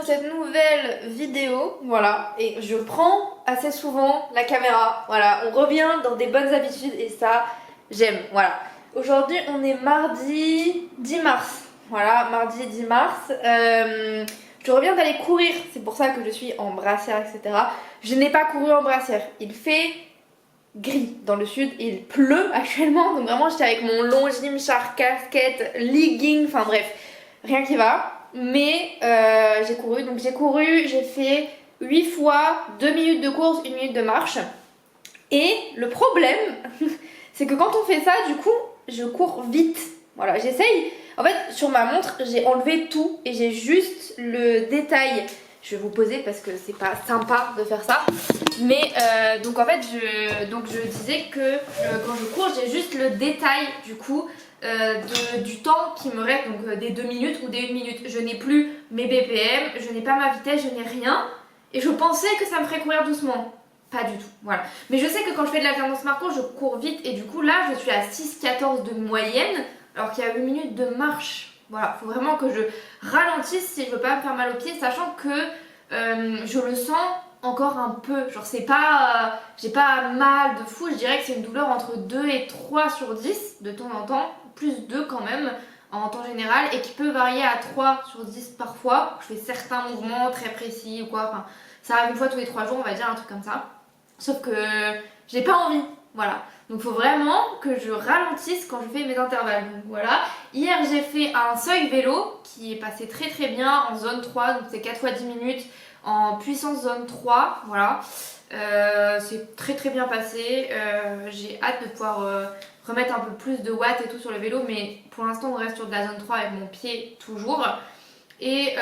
cette nouvelle vidéo, voilà, et je prends assez souvent la caméra, voilà, on revient dans des bonnes habitudes et ça, j'aime, voilà. Aujourd'hui, on est mardi 10 mars, voilà, mardi 10 mars, je reviens d'aller courir, c'est pour ça que je suis en brassière, etc. Je n'ai pas couru en brassière, il fait gris dans le sud, il pleut actuellement, donc vraiment j'étais avec mon long gymchar, casquette, legging, enfin bref, rien qui va. Mais j'ai couru, j'ai fait 8 fois 2 minutes de course, 1 minute de marche. Et le problème, c'est que quand on fait ça, du coup, je cours vite. Voilà, j'essaye. En fait, sur ma montre, j'ai enlevé tout et j'ai juste le détail. Je vais vous poser parce que c'est pas sympa de faire ça. Mais donc en fait, je disais que quand je cours, j'ai juste le détail du coup. Du temps qui me reste, donc des 2 minutes ou des 1 minute. Je n'ai plus mes BPM, je n'ai pas ma vitesse, je n'ai rien. Et je pensais que ça me ferait courir doucement. Pas du tout, voilà. Mais je sais que quand je fais de l'alternance marco, je cours vite. Et du coup, là, je suis à 6,14 de moyenne, alors qu'il y a 8 minutes de marche. Voilà, faut vraiment que je ralentisse si je veux pas me faire mal aux pieds, sachant que je le sens encore un peu. Genre, c'est pas. J'ai pas mal de fou, je dirais que c'est une douleur entre 2 et 3 sur 10 de temps en temps. Plus 2 quand même en temps général et qui peut varier à 3 sur 10 parfois. Je fais certains mouvements très précis ou quoi, enfin ça arrive une fois tous les 3 jours on va dire, un truc comme ça. Sauf que j'ai pas envie, voilà. Donc faut vraiment que je ralentisse quand je fais mes intervalles. Donc voilà, hier j'ai fait un seuil vélo qui est passé très très bien en zone 3, donc c'est 4 fois 10 minutes en puissance zone 3, voilà. C'est très très bien passé, j'ai hâte de pouvoir remettre un peu plus de watts et tout sur le vélo, mais pour l'instant on reste sur de la zone 3 avec mon pied toujours. Et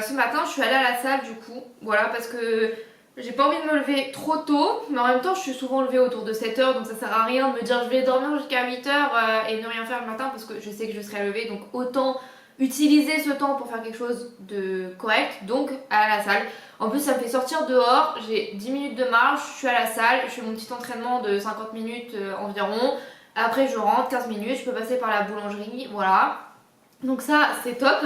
ce matin je suis allée à la salle du coup, voilà, parce que j'ai pas envie de me lever trop tôt, mais en même temps je suis souvent levée autour de 7h, donc ça sert à rien de me dire je vais dormir jusqu'à 8h et ne rien faire le matin parce que je sais que je serai levée, donc autant utiliser ce temps pour faire quelque chose de correct, donc à la salle. En plus ça me fait sortir dehors, j'ai 10 minutes de marche, je suis à la salle, je fais mon petit entraînement de 50 minutes environ. Après je rentre 15 minutes, je peux passer par la boulangerie, voilà. Donc ça c'est top.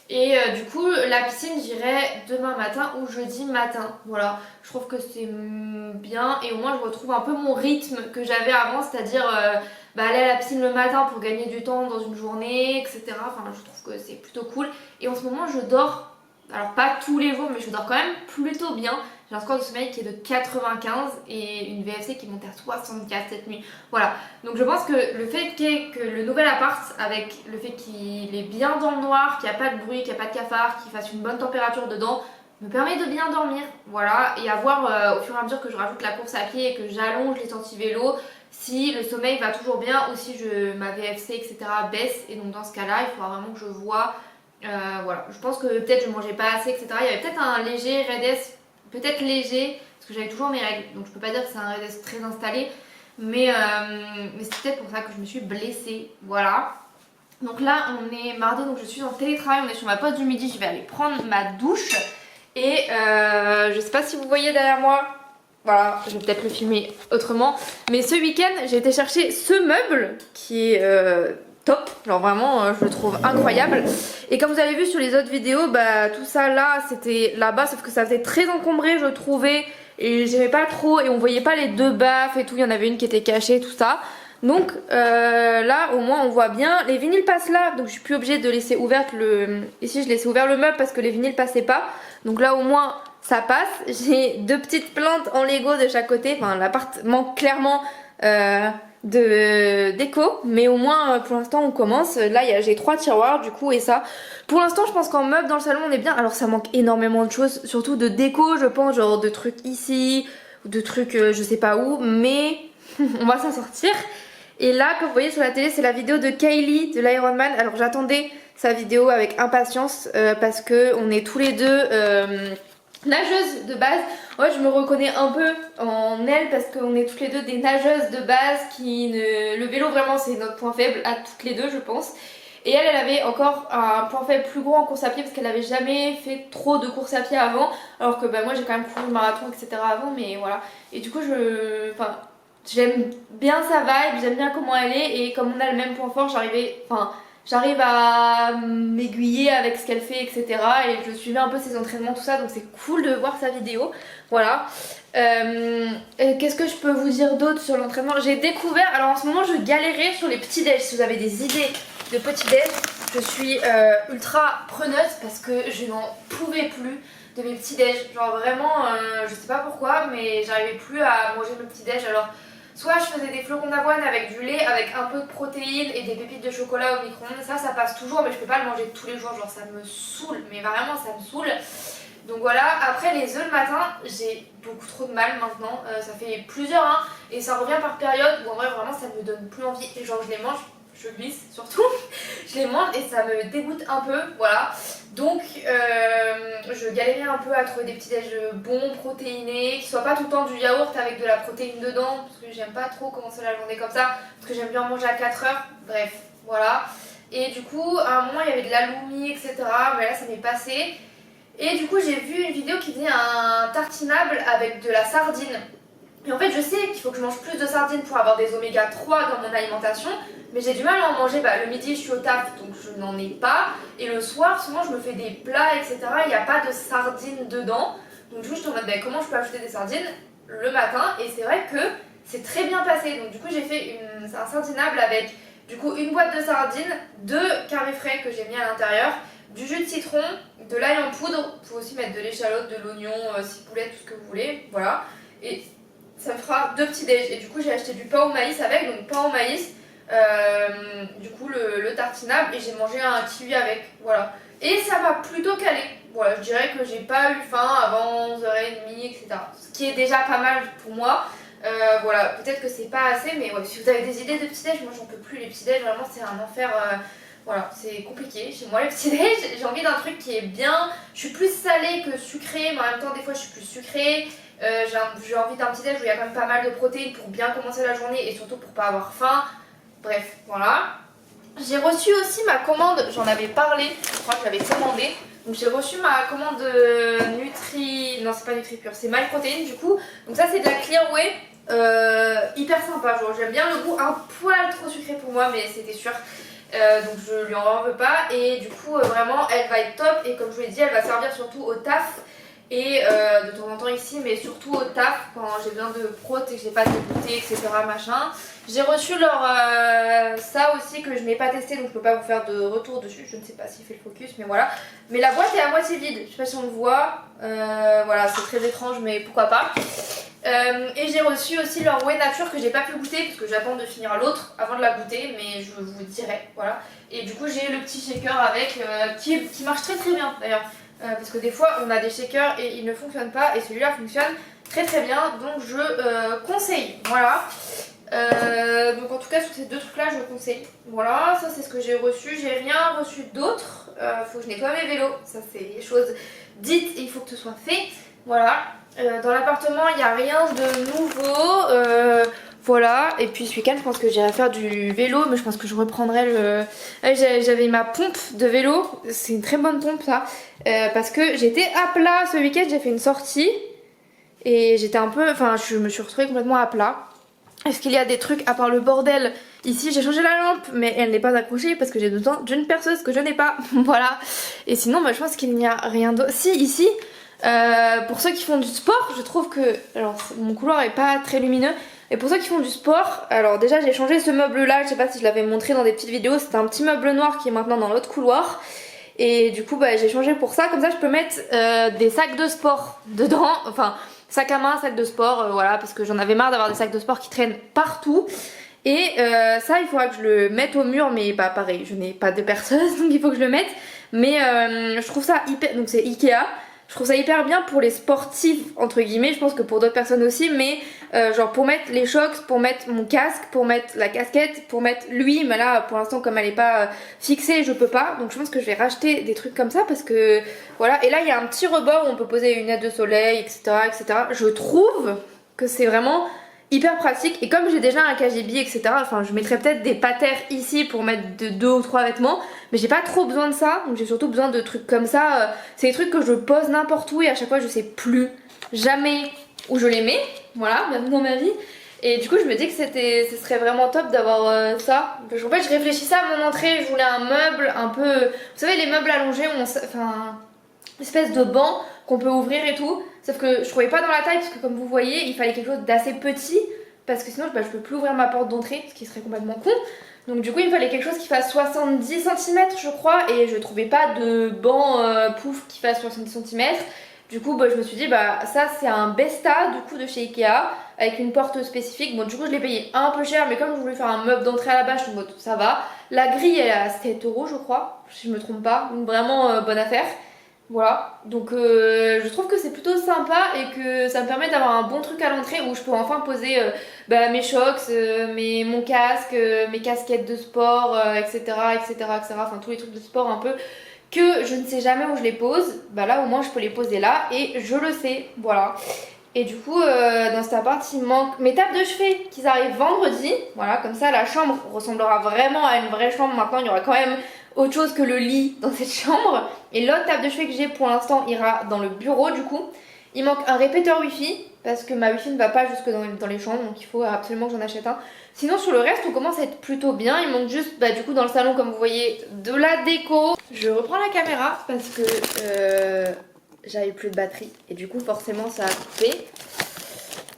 Et du coup la piscine j'irai demain matin ou jeudi matin, voilà. Je trouve que c'est bien et au moins je retrouve un peu mon rythme que j'avais avant, c'est-à-dire aller à la piscine le matin pour gagner du temps dans une journée, etc. Enfin je trouve que c'est plutôt cool. Et en ce moment je dors, alors pas tous les jours mais je dors quand même plutôt bien. J'ai un score de sommeil qui est de 95 et une VFC qui monte à 64 cette nuit. Voilà, donc je pense que le fait que le nouvel appart, avec le fait qu'il est bien dans le noir, qu'il n'y a pas de bruit, qu'il n'y a pas de cafard, qu'il fasse une bonne température dedans, me permet de bien dormir. Voilà, et à voir au fur et à mesure que je rajoute la course à pied et que j'allonge les sorties vélo, si le sommeil va toujours bien ou si ma VFC, etc. baisse. Et donc dans ce cas-là, il faudra vraiment que je vois. Voilà, je pense que peut-être je mangeais pas assez, etc. Il y avait peut-être un léger REDS, peut-être léger, parce que j'avais toujours mes règles, donc je peux pas dire que c'est un REDS très installé, mais c'est peut-être pour ça que je me suis blessée, voilà. Donc là on est mardi, donc je suis en télétravail, on est sur ma pause du midi, je vais aller prendre ma douche, et je sais pas si vous voyez derrière moi, voilà, je vais peut-être le filmer autrement, mais ce week-end j'ai été chercher ce meuble qui est top, genre vraiment je le trouve incroyable. Et comme vous avez vu sur les autres vidéos, bah tout ça là c'était là-bas, sauf que ça faisait très encombré je trouvais, et j'aimais pas trop, et on voyait pas les deux baffes et tout, il y en avait une qui était cachée, tout ça. Donc là au moins on voit bien, les vinyles passent là, donc je suis plus obligée de laisser ouverte ici je laissais ouvert le meuble parce que les vinyles passaient pas, donc là au moins ça passe. J'ai 2 petites plantes en Lego de chaque côté, enfin l'appart manque clairement de déco, mais au moins pour l'instant on commence. Là j'ai 3 tiroirs du coup, et ça pour l'instant je pense qu'en meuble dans le salon on est bien. Alors ça manque énormément de choses, surtout de déco je pense, genre de trucs ici, de trucs je sais pas où, mais on va s'en sortir. Et là comme vous voyez sur la télé c'est la vidéo de Kylie de l'Ironman. Alors j'attendais sa vidéo avec impatience parce que on est tous les deux nageuses de base. Ouais, je me reconnais un peu en elle parce qu'on est toutes les deux des nageuses de base le vélo vraiment c'est notre point faible à toutes les deux je pense. Et elle avait encore un point faible plus gros en course à pied parce qu'elle avait jamais fait trop de course à pied avant, alors que moi j'ai quand même couru le marathon etc avant, mais voilà. Et du coup j'aime bien sa vibe, j'aime bien comment elle est, et comme on a le même point fort j'arrive à m'aiguiller avec ce qu'elle fait, etc. Et je suivais un peu ses entraînements, tout ça, donc c'est cool de voir sa vidéo. Voilà. Qu'est-ce que je peux vous dire d'autre sur l'entraînement? J'ai découvert, alors en ce moment je galérais sur les petits déj. Si vous avez des idées de petits déj, je suis ultra preneuse parce que je n'en pouvais plus de mes petits déj. Genre vraiment, je sais pas pourquoi, mais j'arrivais plus à manger mes petits déj. Alors soit je faisais des flocons d'avoine avec du lait, avec un peu de protéines et des pépites de chocolat au micro-ondes. Ça passe toujours, mais je peux pas le manger tous les jours. Genre ça me saoule, mais vraiment ça me saoule. Donc voilà, après les œufs le matin, j'ai beaucoup trop de mal maintenant, ça fait plusieurs et ça revient par période où en vrai vraiment ça me donne plus envie et genre je les mange, je glisse surtout, je les mange et ça me dégoûte un peu, voilà. Donc je galérais un peu à trouver des petits déj bons, protéinés, qui soient pas tout le temps du yaourt avec de la protéine dedans, parce que j'aime pas trop commencer la journée comme ça, parce que j'aime bien manger à 4 heures, bref, voilà. Et du coup à un moment il y avait de l'aloumi, etc. Mais là ça m'est passé. Et du coup j'ai vu une vidéo qui faisait un tartinable avec de la sardine. Et en fait je sais qu'il faut que je mange plus de sardines pour avoir des oméga 3 dans mon alimentation. Mais j'ai du mal à en manger, le midi je suis au taf donc je n'en ai pas. Et le soir souvent je me fais des plats etc. Il n'y a pas de sardines dedans. Donc du coup je suis en mode comment je peux ajouter des sardines le matin. Et c'est vrai que c'est très bien passé. Donc du coup j'ai fait un sardinable avec du coup une boîte de sardines, 2 carrés frais que j'ai mis à l'intérieur, du jus de citron, de l'ail en poudre, vous pouvez aussi mettre de l'échalote, de l'oignon, ciboulette, tout ce que vous voulez, voilà. Et ça me fera 2 petits déj. Et du coup j'ai acheté du pain au maïs avec, donc pain au maïs, du coup le tartinable, et j'ai mangé un kiwi avec, voilà. Et ça m'a plutôt calé, voilà, je dirais que j'ai pas eu faim avant 11h30, etc. Ce qui est déjà pas mal pour moi. Voilà, peut-être que c'est pas assez, mais ouais, si vous avez des idées de petits déj, moi j'en peux plus, les petits déj, vraiment c'est un enfer. Voilà, c'est compliqué chez moi les petits déj. J'ai envie d'un truc qui est bien. Je suis plus salée que sucrée, mais en même temps des fois je suis plus sucrée. J'ai envie d'un petit déj où il y a quand même pas mal de protéines pour bien commencer la journée et surtout pour pas avoir faim. Bref, voilà. J'ai reçu aussi ma commande, j'en avais parlé, je crois que je l'avais commandé. Donc j'ai reçu ma commande Nutri... Non c'est pas NutriPure, c'est MyProtein du coup. Donc ça c'est de la Clearway, hyper sympa, genre j'aime bien le goût, un poil trop sucré pour moi mais c'était sûr. Donc je lui en veux pas et du coup vraiment elle va être top et comme je vous l'ai dit elle va servir surtout au taf et de temps en temps ici mais surtout au taf quand j'ai besoin de prot et que j'ai pas de goûter etc machin. J'ai reçu leur ça aussi que je n'ai pas testé donc je peux pas vous faire de retour dessus, je ne sais pas s'il fait le focus mais voilà. Mais la boîte est à moitié vide, je sais pas si on le voit, voilà c'est très étrange mais pourquoi pas. Et j'ai reçu aussi leur Whey Nature que j'ai pas pu goûter parce que j'attends de finir l'autre avant de la goûter mais je vous dirai, voilà. Et du coup j'ai le petit shaker avec qui marche très très bien d'ailleurs parce que des fois on a des shakers et ils ne fonctionnent pas et celui-là fonctionne très très bien donc je conseille, voilà. Donc en tout cas sur ces 2 trucs là je conseille, voilà, ça c'est ce que j'ai reçu, j'ai rien reçu d'autre, faut que je nettoie mes vélos, ça c'est les choses dites et il faut que ce soit fait, voilà. Dans l'appartement il n'y a rien de nouveau, voilà, et puis ce week-end je pense que j'irai faire du vélo mais je pense que je reprendrai le... J'avais ma pompe de vélo, c'est une très bonne pompe ça, parce que j'étais à plat ce week-end, j'ai fait une sortie et j'étais un peu, enfin je me suis retrouvée complètement à plat. Est-ce qu'il y a des trucs à part le bordel? Ici j'ai changé la lampe mais elle n'est pas accrochée parce que j'ai besoin d'une perceuse que je n'ai pas, voilà. Et sinon je pense qu'il n'y a rien d'autre. Si ici, pour ceux qui font du sport, je trouve que, alors mon couloir est pas très lumineux, et pour ceux qui font du sport, alors déjà j'ai changé ce meuble là, je sais pas si je l'avais montré dans des petites vidéos, c'était un petit meuble noir qui est maintenant dans l'autre couloir. Et du coup j'ai changé pour ça, comme ça je peux mettre des sacs de sport dedans, enfin sac à main, sac de sport, voilà, parce que j'en avais marre d'avoir des sacs de sport qui traînent partout. Et ça il faudra que je le mette au mur, mais bah pareil, je n'ai pas de perceuse donc il faut que je le mette. Mais je trouve ça hyper, donc c'est Ikea. Je trouve ça hyper bien pour les sportifs entre guillemets, je pense que pour d'autres personnes aussi, mais genre pour mettre les shocks, pour mettre mon casque, pour mettre la casquette, pour mettre lui, mais là pour l'instant comme elle est pas fixée je peux pas, donc je pense que je vais racheter des trucs comme ça parce que voilà. Et là il y a un petit rebord où on peut poser une aide de soleil etc etc. Je trouve que c'est vraiment hyper pratique et comme j'ai déjà un KGB etc, enfin je mettrais peut-être des patères ici pour mettre 2 ou 3 vêtements mais j'ai pas trop besoin de ça, donc j'ai surtout besoin de trucs comme ça, c'est des trucs que je pose n'importe où et à chaque fois je sais plus jamais où je les mets, voilà, bienvenue dans ma vie. Et du coup, je me dis que ce serait vraiment top d'avoir ça. Parce qu'en fait, je réfléchissais à mon entrée, je voulais un meuble un peu. Vous savez, les meubles allongés, enfin, une espèce de banc qu'on peut ouvrir et tout. Sauf que je trouvais pas dans la taille, parce que comme vous voyez, il fallait quelque chose d'assez petit. Parce que sinon, je peux plus ouvrir ma porte d'entrée, ce qui serait complètement con. Donc, du coup, il me fallait quelque chose qui fasse 70 cm, je crois. Et je trouvais pas de banc pouf qui fasse 70 cm. Du coup, je me suis dit, ça c'est un Besta du coup de chez Ikea avec une porte spécifique. Bon, du coup, je l'ai payé un peu cher, mais comme je voulais faire un meuble d'entrée à la base, je me dis, ça va. La grille, elle est à 7 € je crois, si je me trompe pas. Donc, vraiment bonne affaire. Voilà. Donc, je trouve que c'est plutôt sympa et que ça me permet d'avoir un bon truc à l'entrée où je peux enfin poser mes shocks, mon casque, mes casquettes de sport, etc., etc., etc. Enfin, tous les trucs de sport un peu que je ne sais jamais où je les pose, là au moins je peux les poser là et je le sais, voilà. Et du coup dans cet appart il manque mes tables de chevet qui arrivent vendredi, voilà, comme ça la chambre ressemblera vraiment à une vraie chambre. Maintenant il y aura quand même autre chose que le lit dans cette chambre. Et l'autre table de chevet que j'ai pour l'instant ira dans le bureau du coup. Il manque un répéteur wifi parce que ma wifi ne va pas jusque dans les chambres, donc il faut absolument que j'en achète un. Sinon sur le reste on commence à être plutôt bien. Il manque juste du coup dans le salon comme vous voyez de la déco. Je reprends la caméra parce que j'avais plus de batterie et du coup forcément ça a coupé.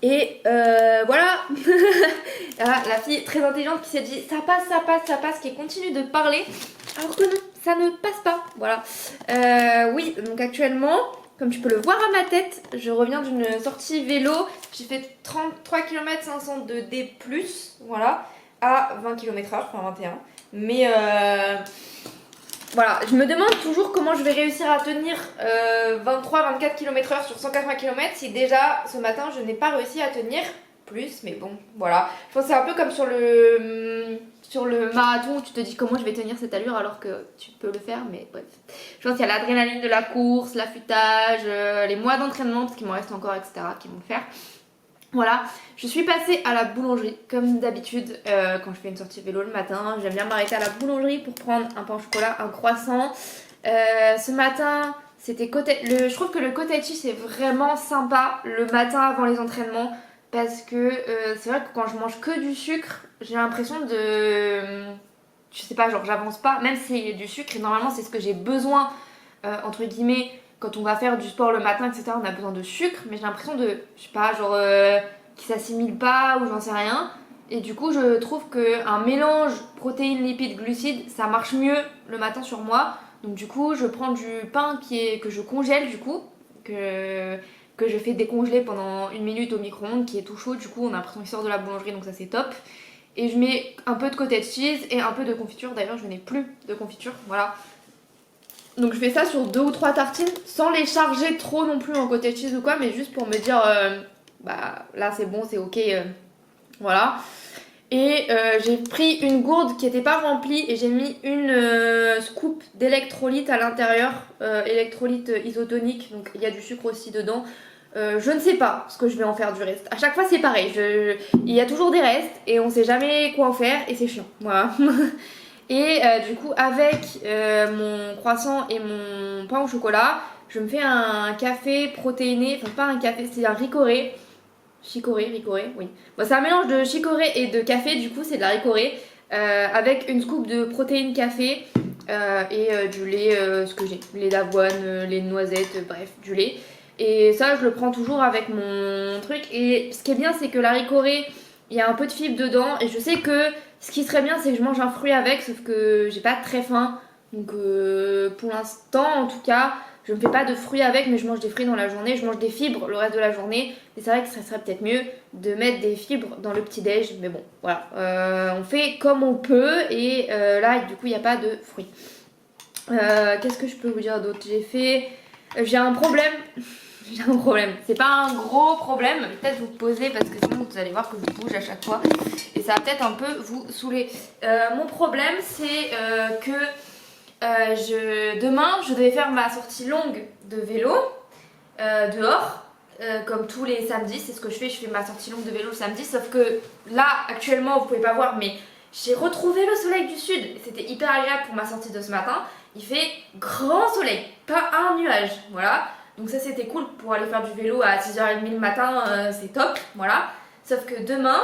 Et voilà. Ah, la fille très intelligente qui s'est dit ça passe, ça passe, ça passe, qui continue de parler alors que non, ça ne passe pas. Voilà. Oui, donc actuellement, comme tu peux le voir à ma tête, je reviens d'une sortie vélo. J'ai fait 33 km 500 de D+, voilà, à 20 km/h, enfin 21. Mais voilà, je me demande toujours comment je vais réussir à tenir 23-24 km/h sur 180 km si déjà ce matin je n'ai pas réussi à tenir plus, mais bon, voilà. Je pense que c'est un peu comme sur le marathon où tu te dis comment je vais tenir cette allure alors que tu peux le faire, mais bref. Je pense qu'il y a l'adrénaline de la course, l'affûtage, les mois d'entraînement, parce qu'il m'en reste encore, etc., qui vont le faire. Voilà, je suis passée à la boulangerie comme d'habitude quand je fais une sortie vélo le matin. J'aime bien m'arrêter à la boulangerie pour prendre un pain au chocolat, un croissant. Ce matin, je trouve que le cottage cheese c'est vraiment sympa le matin avant les entraînements parce que c'est vrai que quand je mange que du sucre, j'ai l'impression de... Je sais pas, genre j'avance pas, même s'il y a du sucre et normalement c'est ce que j'ai besoin entre guillemets. Quand on va faire du sport le matin, etc., on a besoin de sucre, mais j'ai l'impression de, je sais pas, genre, qui s'assimile pas ou j'en sais rien. Et du coup, je trouve qu'un mélange protéines, lipides, glucides, ça marche mieux le matin sur moi. Donc du coup, je prends du pain que je congèle du coup, que je fais décongeler pendant 1 minute au micro-ondes, qui est tout chaud. Du coup, on a l'impression qu'il sort de la boulangerie, donc ça c'est top. Et je mets un peu de cottage cheese et un peu de confiture. D'ailleurs, je n'ai plus de confiture, voilà. Donc je fais ça sur 2 ou 3 tartines sans les charger trop non plus en cottage cheese ou quoi, mais juste pour me dire là c'est bon, c'est ok, voilà. Et j'ai pris une gourde qui n'était pas remplie et j'ai mis une scoop d'électrolyte à l'intérieur, électrolyte isotonique, donc il y a du sucre aussi dedans. Je ne sais pas ce que je vais en faire du reste. À chaque fois c'est pareil, il y a toujours des restes et on sait jamais quoi en faire et c'est chiant, voilà. Et du coup avec mon croissant et mon pain au chocolat, je me fais un café protéiné, enfin pas un café, c'est un ricoré. Ricoré, oui. Bon, c'est un mélange de chicorée et de café, du coup c'est de la ricorée avec une scoop de protéines café et du lait, ce que j'ai, lait d'avoine, lait de noisette, bref, du lait. Et ça je le prends toujours avec mon truc. Et ce qui est bien c'est que la ricorée, il y a un peu de fibre dedans et je sais que ce qui serait bien c'est que je mange un fruit avec, sauf que j'ai pas très faim. Donc pour l'instant en tout cas, je ne fais pas de fruits avec, mais je mange des fruits dans la journée, je mange des fibres le reste de la journée. Et c'est vrai que ça serait peut-être mieux de mettre des fibres dans le petit-déj, mais bon, voilà. On fait comme on peut et là du coup il n'y a pas de fruits. Qu'est-ce que je peux vous dire d'autre? J'ai un problème. J'ai un problème. C'est pas un gros problème, peut-être vous poser parce que sinon vous allez voir que je bouge à chaque fois et ça va peut-être un peu vous saouler. Mon problème c'est que demain je devais faire ma sortie longue de vélo dehors. Comme tous les samedis, c'est ce que je fais ma sortie longue de vélo le samedi, sauf que là actuellement vous pouvez pas voir mais j'ai retrouvé le soleil du sud et c'était hyper agréable pour ma sortie de ce matin. Il fait grand soleil, pas un nuage, voilà. Donc ça c'était cool pour aller faire du vélo à 6h30 le matin, c'est top, voilà. Sauf que demain,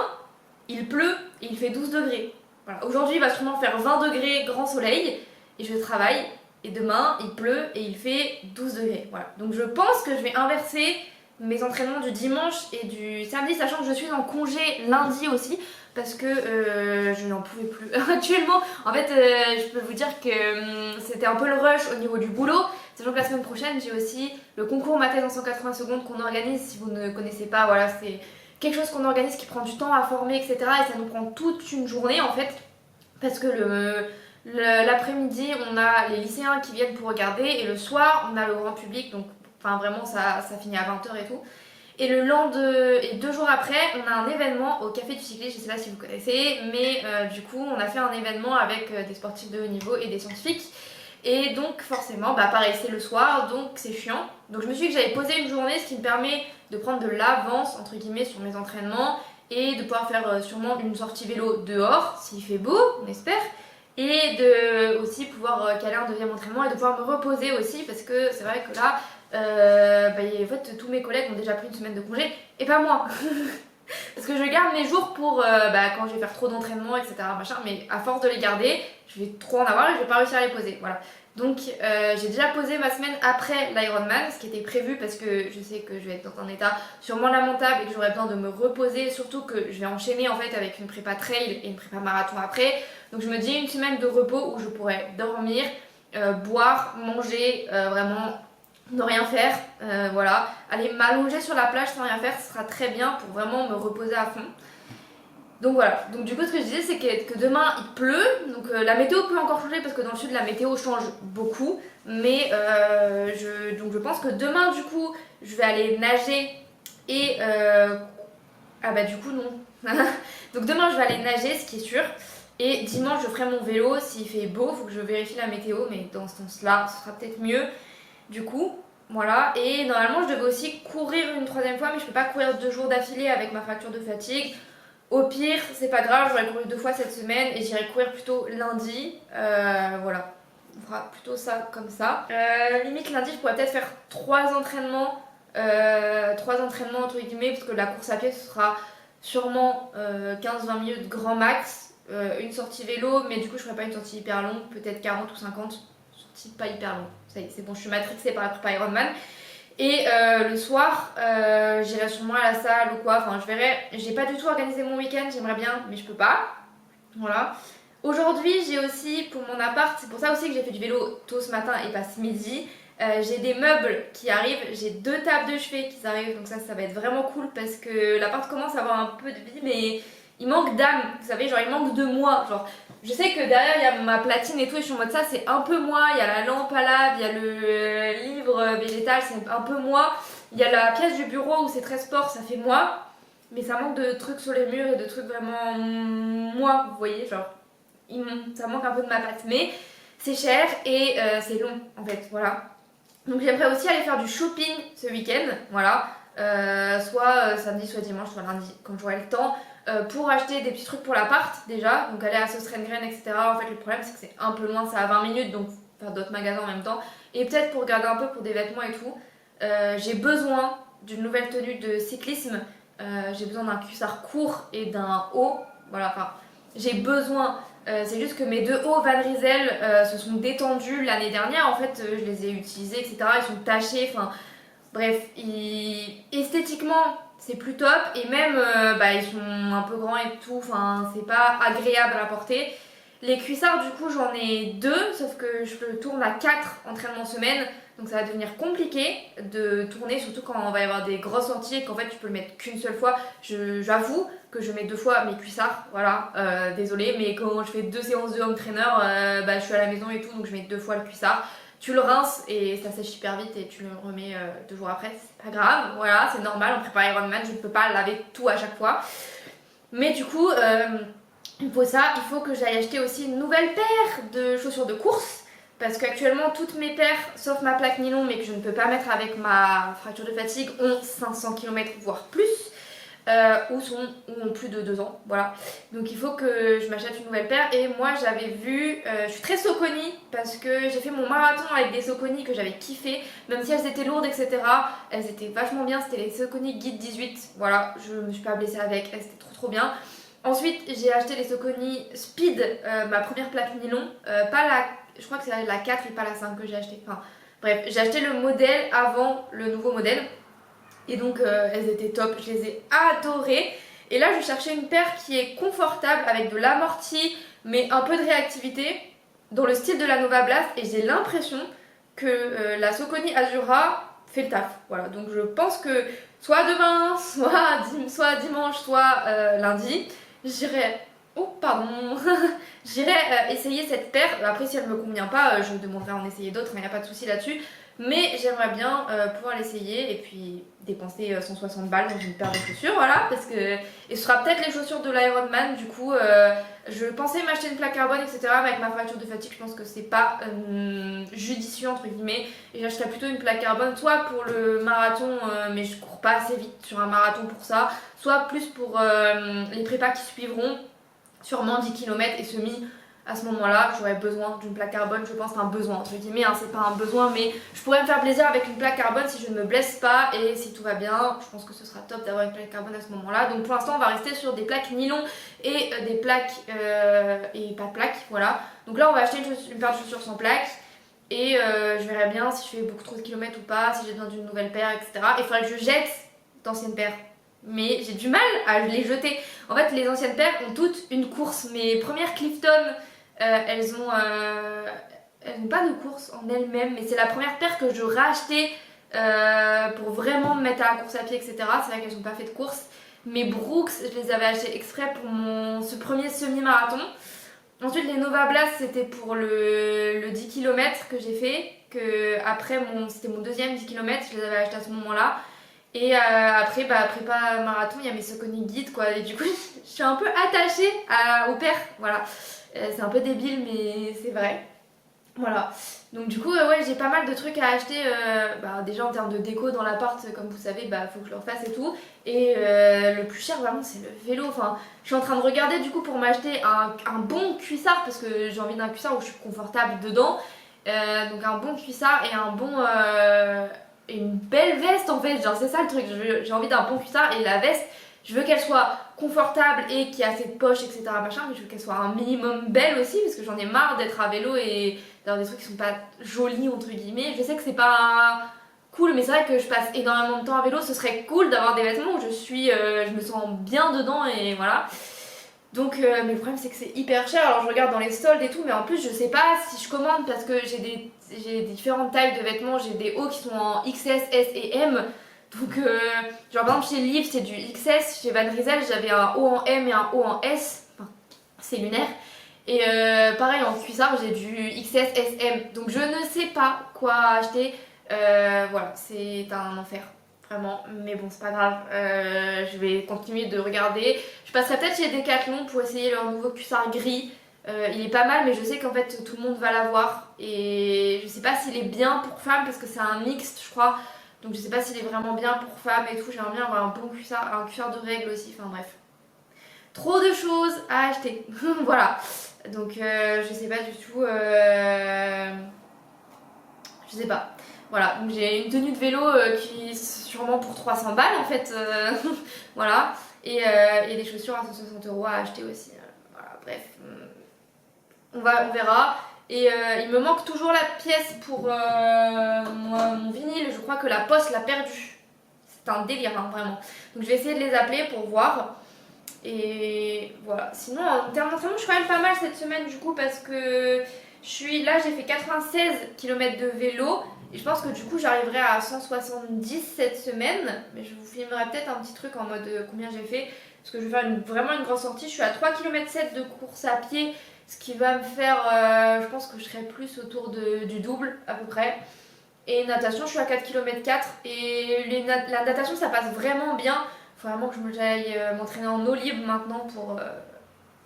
il pleut et il fait 12 degrés. Voilà. Aujourd'hui, il va sûrement faire 20 degrés, grand soleil, et je travaille. Et demain, il pleut et il fait 12 degrés. Voilà. Donc je pense que je vais inverser mes entraînements du dimanche et du samedi, sachant que je suis en congé lundi aussi, parce que je n'en pouvais plus. Actuellement, en fait, je peux vous dire que c'était un peu le rush au niveau du boulot. Sachant que la semaine prochaine, j'ai aussi le concours ma thèse en 180 secondes qu'on organise. Si vous ne connaissez pas, voilà, c'est quelque chose qu'on organise qui prend du temps à former, etc. Et ça nous prend toute une journée en fait, parce que l'après-midi, on a les lycéens qui viennent pour regarder, et le soir, on a le grand public, donc enfin vraiment ça finit à 20h et tout. Et et 2 jours après, on a un événement au Café du Cycliste, je sais pas si vous connaissez, mais du coup, on a fait un événement avec des sportifs de haut niveau et des scientifiques. Et donc forcément, bah pareil, c'est le soir, donc c'est chiant. Donc je me suis dit que j'allais poser une journée, ce qui me permet de prendre de l'avance, entre guillemets, sur mes entraînements, et de pouvoir faire sûrement une sortie vélo dehors, s'il fait beau, on espère, et de aussi pouvoir caler un deuxième entraînement et de pouvoir me reposer aussi, parce que c'est vrai que là, en fait, tous mes collègues ont déjà pris une semaine de congé, et pas moi. Parce que je garde mes jours pour quand je vais faire trop d'entraînement, etc. Machin, mais à force de les garder, je vais trop en avoir et je vais pas réussir à les poser. Voilà. Donc j'ai déjà posé ma semaine après l'Ironman, ce qui était prévu parce que je sais que je vais être dans un état sûrement lamentable et que j'aurai besoin de me reposer, surtout que je vais enchaîner en fait avec une prépa trail et une prépa marathon après. Donc je me dis une semaine de repos où je pourrais dormir, boire, manger, vraiment ne rien faire, voilà, aller m'allonger sur la plage sans rien faire, ce sera très bien pour vraiment me reposer à fond. Donc voilà, donc du coup ce que je disais c'est que demain il pleut, donc la météo peut encore changer parce que dans le sud la météo change beaucoup, mais donc je pense que demain du coup je vais aller nager et ah bah du coup non. Donc demain je vais aller nager, ce qui est sûr, et dimanche je ferai mon vélo s'il fait beau, faut que je vérifie la météo, mais dans ce sens-là ce sera peut-être mieux. Du coup, voilà, et normalement je devais aussi courir une troisième fois, mais je peux pas courir 2 jours d'affilée avec ma fracture de fatigue. Au pire, c'est pas grave, j'aurais couru 2 fois cette semaine et j'irai courir plutôt lundi. Voilà, on fera plutôt ça comme ça. Limite lundi, je pourrais peut-être faire 3 entraînements, 3 entraînements entre guillemets, parce que la course à pied ce sera sûrement 15-20 minutes grand max. Une sortie vélo, mais du coup je ferai pas une sortie hyper longue, peut-être 40 ou 50. Pas hyper long, ça y est, c'est bon, je suis matrixée par la prépa Ironman. Et le soir, j'irai sûrement à la salle ou quoi, enfin je verrai. J'ai pas du tout organisé mon week-end, j'aimerais bien, mais je peux pas. Voilà. Aujourd'hui, j'ai aussi pour mon appart, c'est pour ça aussi que j'ai fait du vélo tôt ce matin et pas ce midi. J'ai des meubles qui arrivent, j'ai 2 tables de chevet qui arrivent, donc ça va être vraiment cool parce que l'appart commence à avoir un peu de vie, mais il manque d'âme, vous savez, genre il manque de moi. Genre, je sais que derrière il y a ma platine et tout, et je suis en mode ça c'est un peu moi, il y a la lampe à lave, il y a le livre végétal, c'est un peu moi, il y a la pièce du bureau où c'est très sport, ça fait moi, mais ça manque de trucs sur les murs et de trucs vraiment moi, vous voyez, genre ça manque un peu de ma patte, mais c'est cher et c'est long en fait, voilà. Donc j'aimerais aussi aller faire du shopping ce week-end, voilà, soit samedi, soit dimanche, soit lundi, quand j'aurai le temps, pour acheter des petits trucs pour l'appart déjà, donc aller à Sostrengreen, etc. En fait le problème c'est que c'est un peu loin, c'est à 20 minutes, donc faire d'autres magasins en même temps, et peut-être pour regarder un peu pour des vêtements et tout. J'ai besoin d'une nouvelle tenue de cyclisme, j'ai besoin d'un cuissard court et d'un haut, voilà, enfin j'ai besoin... c'est juste que mes 2 hauts Van Rysel se sont détendus l'année dernière, en fait je les ai utilisés, etc. Ils sont tachés, enfin bref, esthétiquement c'est plus top et même ils sont un peu grands et tout, enfin c'est pas agréable à porter. Les cuissards du coup j'en ai 2, sauf que je le tourne à 4 entraînements semaine, donc ça va devenir compliqué de tourner, surtout quand on va y avoir des grosses sorties et qu'en fait tu peux le mettre qu'une seule fois. J'avoue que je mets 2 fois mes cuissards, voilà, désolée, mais quand je fais 2 séances de home trainer, je suis à la maison et tout, donc je mets 2 fois le cuissard. Tu le rinces et ça sèche hyper vite et tu le remets 2 jours après, c'est pas grave, voilà, c'est normal, on prépare Ironman, je ne peux pas laver tout à chaque fois. Mais du coup, il faut que j'aille acheter aussi une nouvelle paire de chaussures de course, parce qu'actuellement toutes mes paires, sauf ma plaque nylon, mais que je ne peux pas mettre avec ma fracture de fatigue, ont 500 km voire plus. ou ont plus de 2 ans, voilà. Donc il faut que je m'achète une nouvelle paire. Et moi j'avais vu, je suis très Saucony parce que j'ai fait mon marathon avec des Saucony que j'avais kiffé, même si elles étaient lourdes, etc. Elles étaient vachement bien, c'était les Saucony Guide 18, voilà, je me suis pas blessée avec, elles étaient trop bien. Ensuite j'ai acheté les Saucony Speed, ma première plaque nylon, pas la, je crois que c'est la 4 et pas la 5 que j'ai acheté, enfin bref, j'ai acheté le modèle avant le nouveau modèle. Et donc elles étaient top, je les ai adorées. Et là je cherchais une paire qui est confortable avec de l'amorti mais un peu de réactivité dans le style de la Nova Blast. Et j'ai l'impression que la Saucony Azura fait le taf. Voilà, donc je pense que soit demain, soit dimanche, soit lundi, j'irai... Oh pardon. J'irai essayer cette paire. Après si elle me convient pas, je demanderai à en essayer d'autres, il n'y a pas de souci là-dessus. Mais j'aimerais bien pouvoir l'essayer et puis dépenser 160 balles dans une paire de chaussures, voilà, parce que... Et ce sera peut-être les chaussures de l'Ironman, du coup, je pensais m'acheter une plaque carbone, etc. Mais avec ma fracture de fatigue, je pense que c'est pas judicieux, entre guillemets. Et j'achèterais plutôt une plaque carbone, soit pour le marathon, mais je cours pas assez vite sur un marathon pour ça, soit plus pour les prépas qui suivront, sûrement 10 km et semi. À ce moment-là, j'aurais besoin d'une plaque carbone, je pense un besoin, entre guillemets, hein, c'est pas un besoin, mais je pourrais me faire plaisir avec une plaque carbone si je ne me blesse pas et si tout va bien. Je pense que ce sera top d'avoir une plaque carbone à ce moment-là. Donc pour l'instant, on va rester sur des plaques nylon et des plaques et pas de plaques, voilà. Donc là, on va acheter une paire de chaussures sans plaque et je verrai bien si je fais beaucoup trop de kilomètres ou pas, si j'ai besoin d'une nouvelle paire, etc. Et il faudrait que je jette d'anciennes paires. Mais j'ai du mal à les jeter. En fait, les anciennes paires ont toutes une course. Mes premières Clifton, elles ont pas de course en elles-mêmes, mais c'est la première paire que je rachetais pour vraiment me mettre à la course à pied, etc. C'est vrai qu'elles n'ont pas fait de course. Mes Brooks, je les avais achetées exprès pour ce premier semi-marathon. Ensuite, les Nova Blast, c'était pour le 10 km que j'ai fait. Après, c'était mon deuxième 10 km, je les avais achetés à ce moment-là. Et après, prépa marathon, il y a mes Saucony Guide, quoi. Et du coup, je suis un peu attachée aux paires, voilà. C'est un peu débile, mais c'est vrai. Voilà. Donc du coup, ouais, j'ai pas mal de trucs à acheter. Déjà en termes de déco dans l'appart, comme vous savez, faut que je le refasse et tout. Et le plus cher, vraiment, c'est le vélo. Enfin, je suis en train de regarder du coup pour m'acheter un bon cuissard parce que j'ai envie d'un cuissard où je suis confortable dedans. Donc un bon cuissard et une belle veste en fait, genre c'est ça le truc, j'ai envie d'un bon cuissard et la veste, je veux qu'elle soit confortable et qu'il y a assez de poches, etc. machin, mais je veux qu'elle soit un minimum belle aussi parce que j'en ai marre d'être à vélo et d'avoir des trucs qui sont pas jolis entre guillemets. Je sais que c'est pas cool, mais c'est vrai que je passe énormément de temps à vélo, ce serait cool d'avoir des vêtements où je me sens bien dedans et voilà. Donc, mais le problème c'est que c'est hyper cher, alors je regarde dans les soldes et tout, mais en plus je sais pas si je commande parce que j'ai différentes tailles de vêtements, j'ai des hauts qui sont en XS, S et M. Donc, genre par exemple chez Liv c'est du XS, chez Van Rysel j'avais un haut en M et un haut en S, enfin c'est lunaire. Et pareil en cuissard j'ai du XS, S, M. Donc je ne sais pas quoi acheter, voilà, c'est un enfer. Vraiment, mais bon, c'est pas grave, je vais continuer de regarder. Je passerai peut-être chez Decathlon pour essayer leur nouveau cuissard gris. Il est pas mal, mais je sais qu'en fait tout le monde va l'avoir. Et je sais pas s'il est bien pour femmes parce que c'est un mixte, je crois. Donc je sais pas s'il est vraiment bien pour femmes et tout. J'aimerais bien avoir un bon cuissard, un cuissard de règles aussi. Enfin bref. Trop de choses à acheter. Voilà. Donc je sais pas du tout. Je sais pas. Voilà, donc j'ai une tenue de vélo qui est sûrement pour 300 balles en fait, voilà, et des chaussures à 160 € à acheter aussi, voilà, bref, on verra. Et il me manque toujours la pièce pour mon vinyle, je crois que la poste l'a perdu, c'est un délire hein, vraiment. Donc je vais essayer de les appeler pour voir. Et voilà, sinon en termes d'entraînement je suis quand même pas mal cette semaine du coup parce que j'ai fait 96 km de vélo. Et je pense que du coup j'arriverai à 170 cette semaine. Mais je vous filmerai peut-être un petit truc en mode combien j'ai fait. Parce que je vais faire vraiment une grosse sortie. Je suis à 3,7 km de course à pied. Ce qui va me faire, je pense que je serai plus autour du double à peu près. Et natation, je suis à 4,4 km. Et la natation ça passe vraiment bien. Il faut vraiment que j'aille m'entraîner en eau libre maintenant pour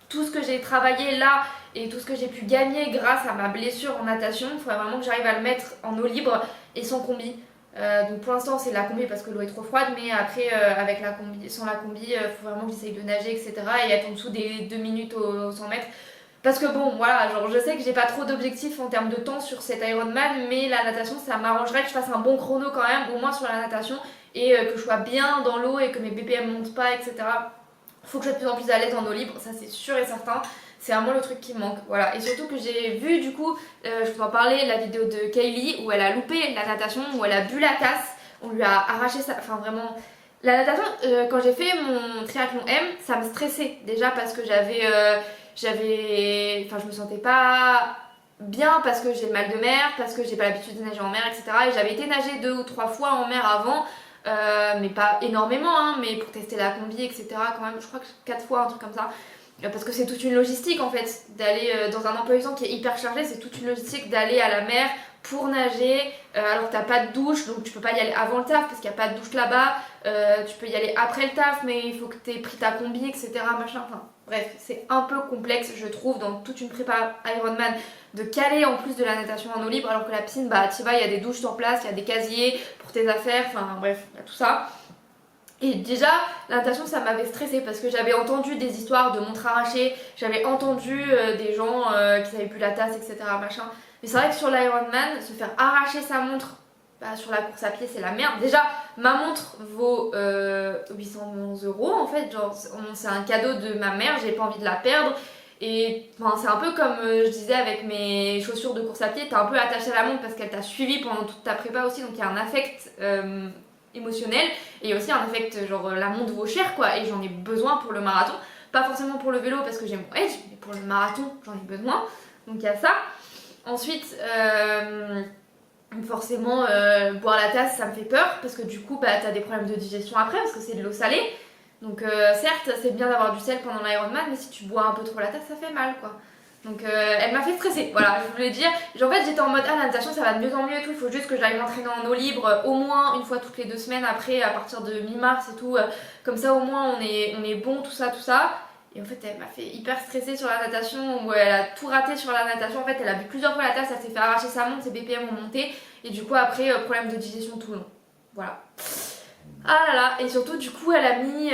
tout ce que j'ai travaillé là. Et tout ce que j'ai pu gagner grâce à ma blessure en natation, il faudrait vraiment que j'arrive à le mettre en eau libre et sans combi. Donc pour l'instant c'est de la combi parce que l'eau est trop froide, mais après avec la combi, sans la combi, faut vraiment que j'essaye de nager, etc. et être en dessous des 2 minutes au 100 mètres. Parce que bon, voilà, genre je sais que j'ai pas trop d'objectifs en termes de temps sur cet Ironman, mais la natation ça m'arrangerait que je fasse un bon chrono quand même, au moins sur la natation, et que je sois bien dans l'eau et que mes BPM montent pas, etc. Faut que je sois de plus en plus à l'aise en eau libre, ça c'est sûr et certain. C'est vraiment le truc qui me manque, voilà. Et surtout que j'ai vu du coup, je vous en parlais, la vidéo de Kaylee où elle a loupé la natation, où elle a bu la tasse, on lui a arraché ça, enfin vraiment. La natation, quand j'ai fait mon triathlon M, ça me stressait déjà parce que enfin je me sentais pas bien parce que j'ai le mal de mer, parce que j'ai pas l'habitude de nager en mer, etc. Et j'avais été nager 2 ou 3 fois en mer avant, mais pas énormément, hein, mais pour tester la combi, etc. quand même, je crois que 4 fois, un truc comme ça. Parce que c'est toute une logistique en fait, d'aller dans un emploi du temps qui est hyper chargé, c'est toute une logistique d'aller à la mer pour nager, alors que t'as pas de douche, donc tu peux pas y aller avant le taf parce qu'il y a pas de douche là-bas, tu peux y aller après le taf, mais il faut que t'aies pris ta combi, etc. Machin, enfin bref, c'est un peu complexe je trouve dans toute une prépa Ironman de caler en plus de la natation en eau libre, alors que la piscine, bah tu vas, il y a des douches sur place, il y a des casiers pour tes affaires, enfin bref, il y a tout ça. Et déjà, la natation, ça m'avait stressée parce que j'avais entendu des histoires de montres arrachées, j'avais entendu des gens qui avaient bu la tasse, etc. Machin. Mais c'est vrai que sur l'Ironman, se faire arracher sa montre bah, sur la course à pied, c'est la merde. Déjà, ma montre vaut 811 € en fait. Genre, c'est un cadeau de ma mère, j'ai pas envie de la perdre. Et enfin, c'est un peu comme je disais avec mes chaussures de course à pied, t'es un peu attaché à la montre parce qu'elle t'a suivi pendant toute ta prépa aussi, donc il y a un affect émotionnel et il y a aussi un affect genre la montre vaut cher quoi, et j'en ai besoin pour le marathon, pas forcément pour le vélo parce que j'ai mon edge, mais pour le marathon j'en ai besoin, donc il y a ça. Ensuite forcément boire la tasse ça me fait peur parce que du coup bah t'as des problèmes de digestion après parce que c'est de l'eau salée, donc certes c'est bien d'avoir du sel pendant l'Ironman, mais si tu bois un peu trop la tasse ça fait mal quoi. Donc elle m'a fait stresser, voilà, je voulais dire. En fait j'étais en mode ah la natation ça va de mieux en mieux et tout, il faut juste que j'aille m'entraîner en eau libre au moins une fois toutes les 2 semaines après à partir de mi-mars et tout, comme ça au moins on est bon, tout ça, tout ça. Et en fait elle m'a fait hyper stresser sur la natation, où elle a tout raté sur la natation, en fait elle a bu plusieurs fois la tasse, elle s'est fait arracher sa montre, ses BPM ont monté, et du coup après problème de digestion tout le long. Voilà. Ah là là, et surtout du coup elle a mis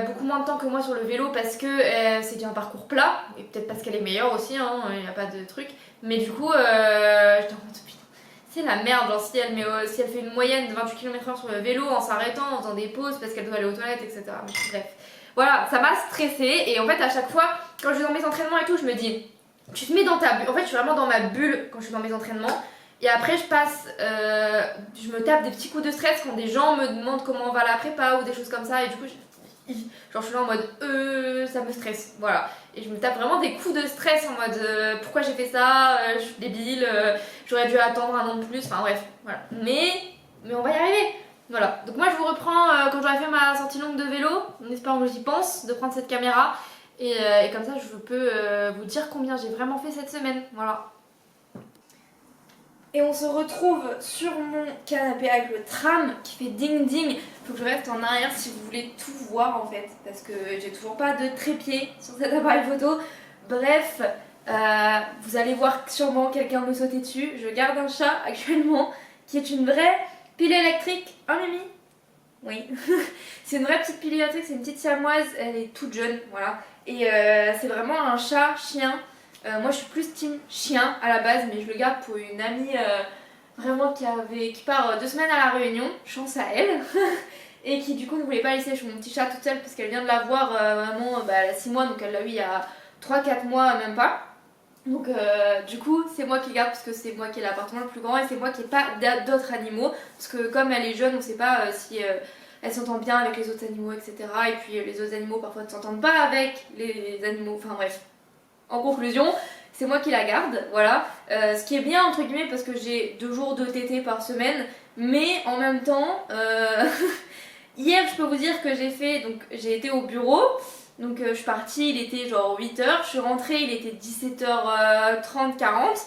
beaucoup moins de temps que moi sur le vélo parce que c'est un parcours plat, et peut-être parce qu'elle est meilleure aussi, hein, il n'y a pas de truc, mais du coup j'étais en mode putain, c'est la merde, genre si elle fait une moyenne de 28 km/h sur le vélo en s'arrêtant, en faisant des pauses parce qu'elle doit aller aux toilettes, etc. Mais bref, voilà, ça m'a stressée, et en fait à chaque fois quand je vais dans mes entraînements et tout, je me dis, tu te mets dans ta bulle, en fait je suis vraiment dans ma bulle quand je suis dans mes entraînements. Et après, je me tape des petits coups de stress quand des gens me demandent comment va la prépa ou des choses comme ça. Et du coup, genre, je suis là en mode ça me stresse. Voilà. Et je me tape vraiment des coups de stress en mode pourquoi j'ai fait ça, je suis débile, j'aurais dû attendre un an de plus. Enfin, bref, voilà. Mais on va y arriver. Voilà. Donc, moi, je vous reprends quand j'aurai fait ma sortie longue de vélo, en espérant que j'y pense, de prendre cette caméra. Et comme ça, je peux vous dire combien j'ai vraiment fait cette semaine. Voilà. Et on se retrouve sur mon canapé avec le tram qui fait ding ding. Faut que je reste en arrière si vous voulez tout voir en fait, parce que j'ai toujours pas de trépied sur cet appareil photo. Bref, vous allez voir sûrement quelqu'un me sauter dessus. Je garde un chat actuellement qui est une vraie pile électrique. Hein Mimi? Oui. C'est une vraie petite pile électrique, c'est une petite siamoise, elle est toute jeune, voilà. Et c'est vraiment un chat-chien. Moi je suis plus team chien à la base, mais je le garde pour une amie vraiment qui part 2 semaines à la Réunion, chance à elle, et qui du coup ne voulait pas laisser mon petit chat toute seule parce qu'elle vient de l'avoir vraiment, elle a 6 mois, donc elle l'a eu il y a 3-4 mois même pas. Donc du coup c'est moi qui le garde parce que c'est moi qui ai l'appartement le plus grand et c'est moi qui n'ai pas d'autres animaux, parce que comme elle est jeune on sait pas si elle s'entend bien avec les autres animaux, etc. Et puis les autres animaux parfois ne s'entendent pas avec les animaux, enfin bref. En conclusion, c'est moi qui la garde, voilà. Ce qui est bien entre guillemets parce que j'ai 2 jours de TT par semaine, mais en même temps, hier je peux vous dire que j'ai été au bureau, donc je suis partie, il était genre 8h, je suis rentrée, il était 17h30, 40,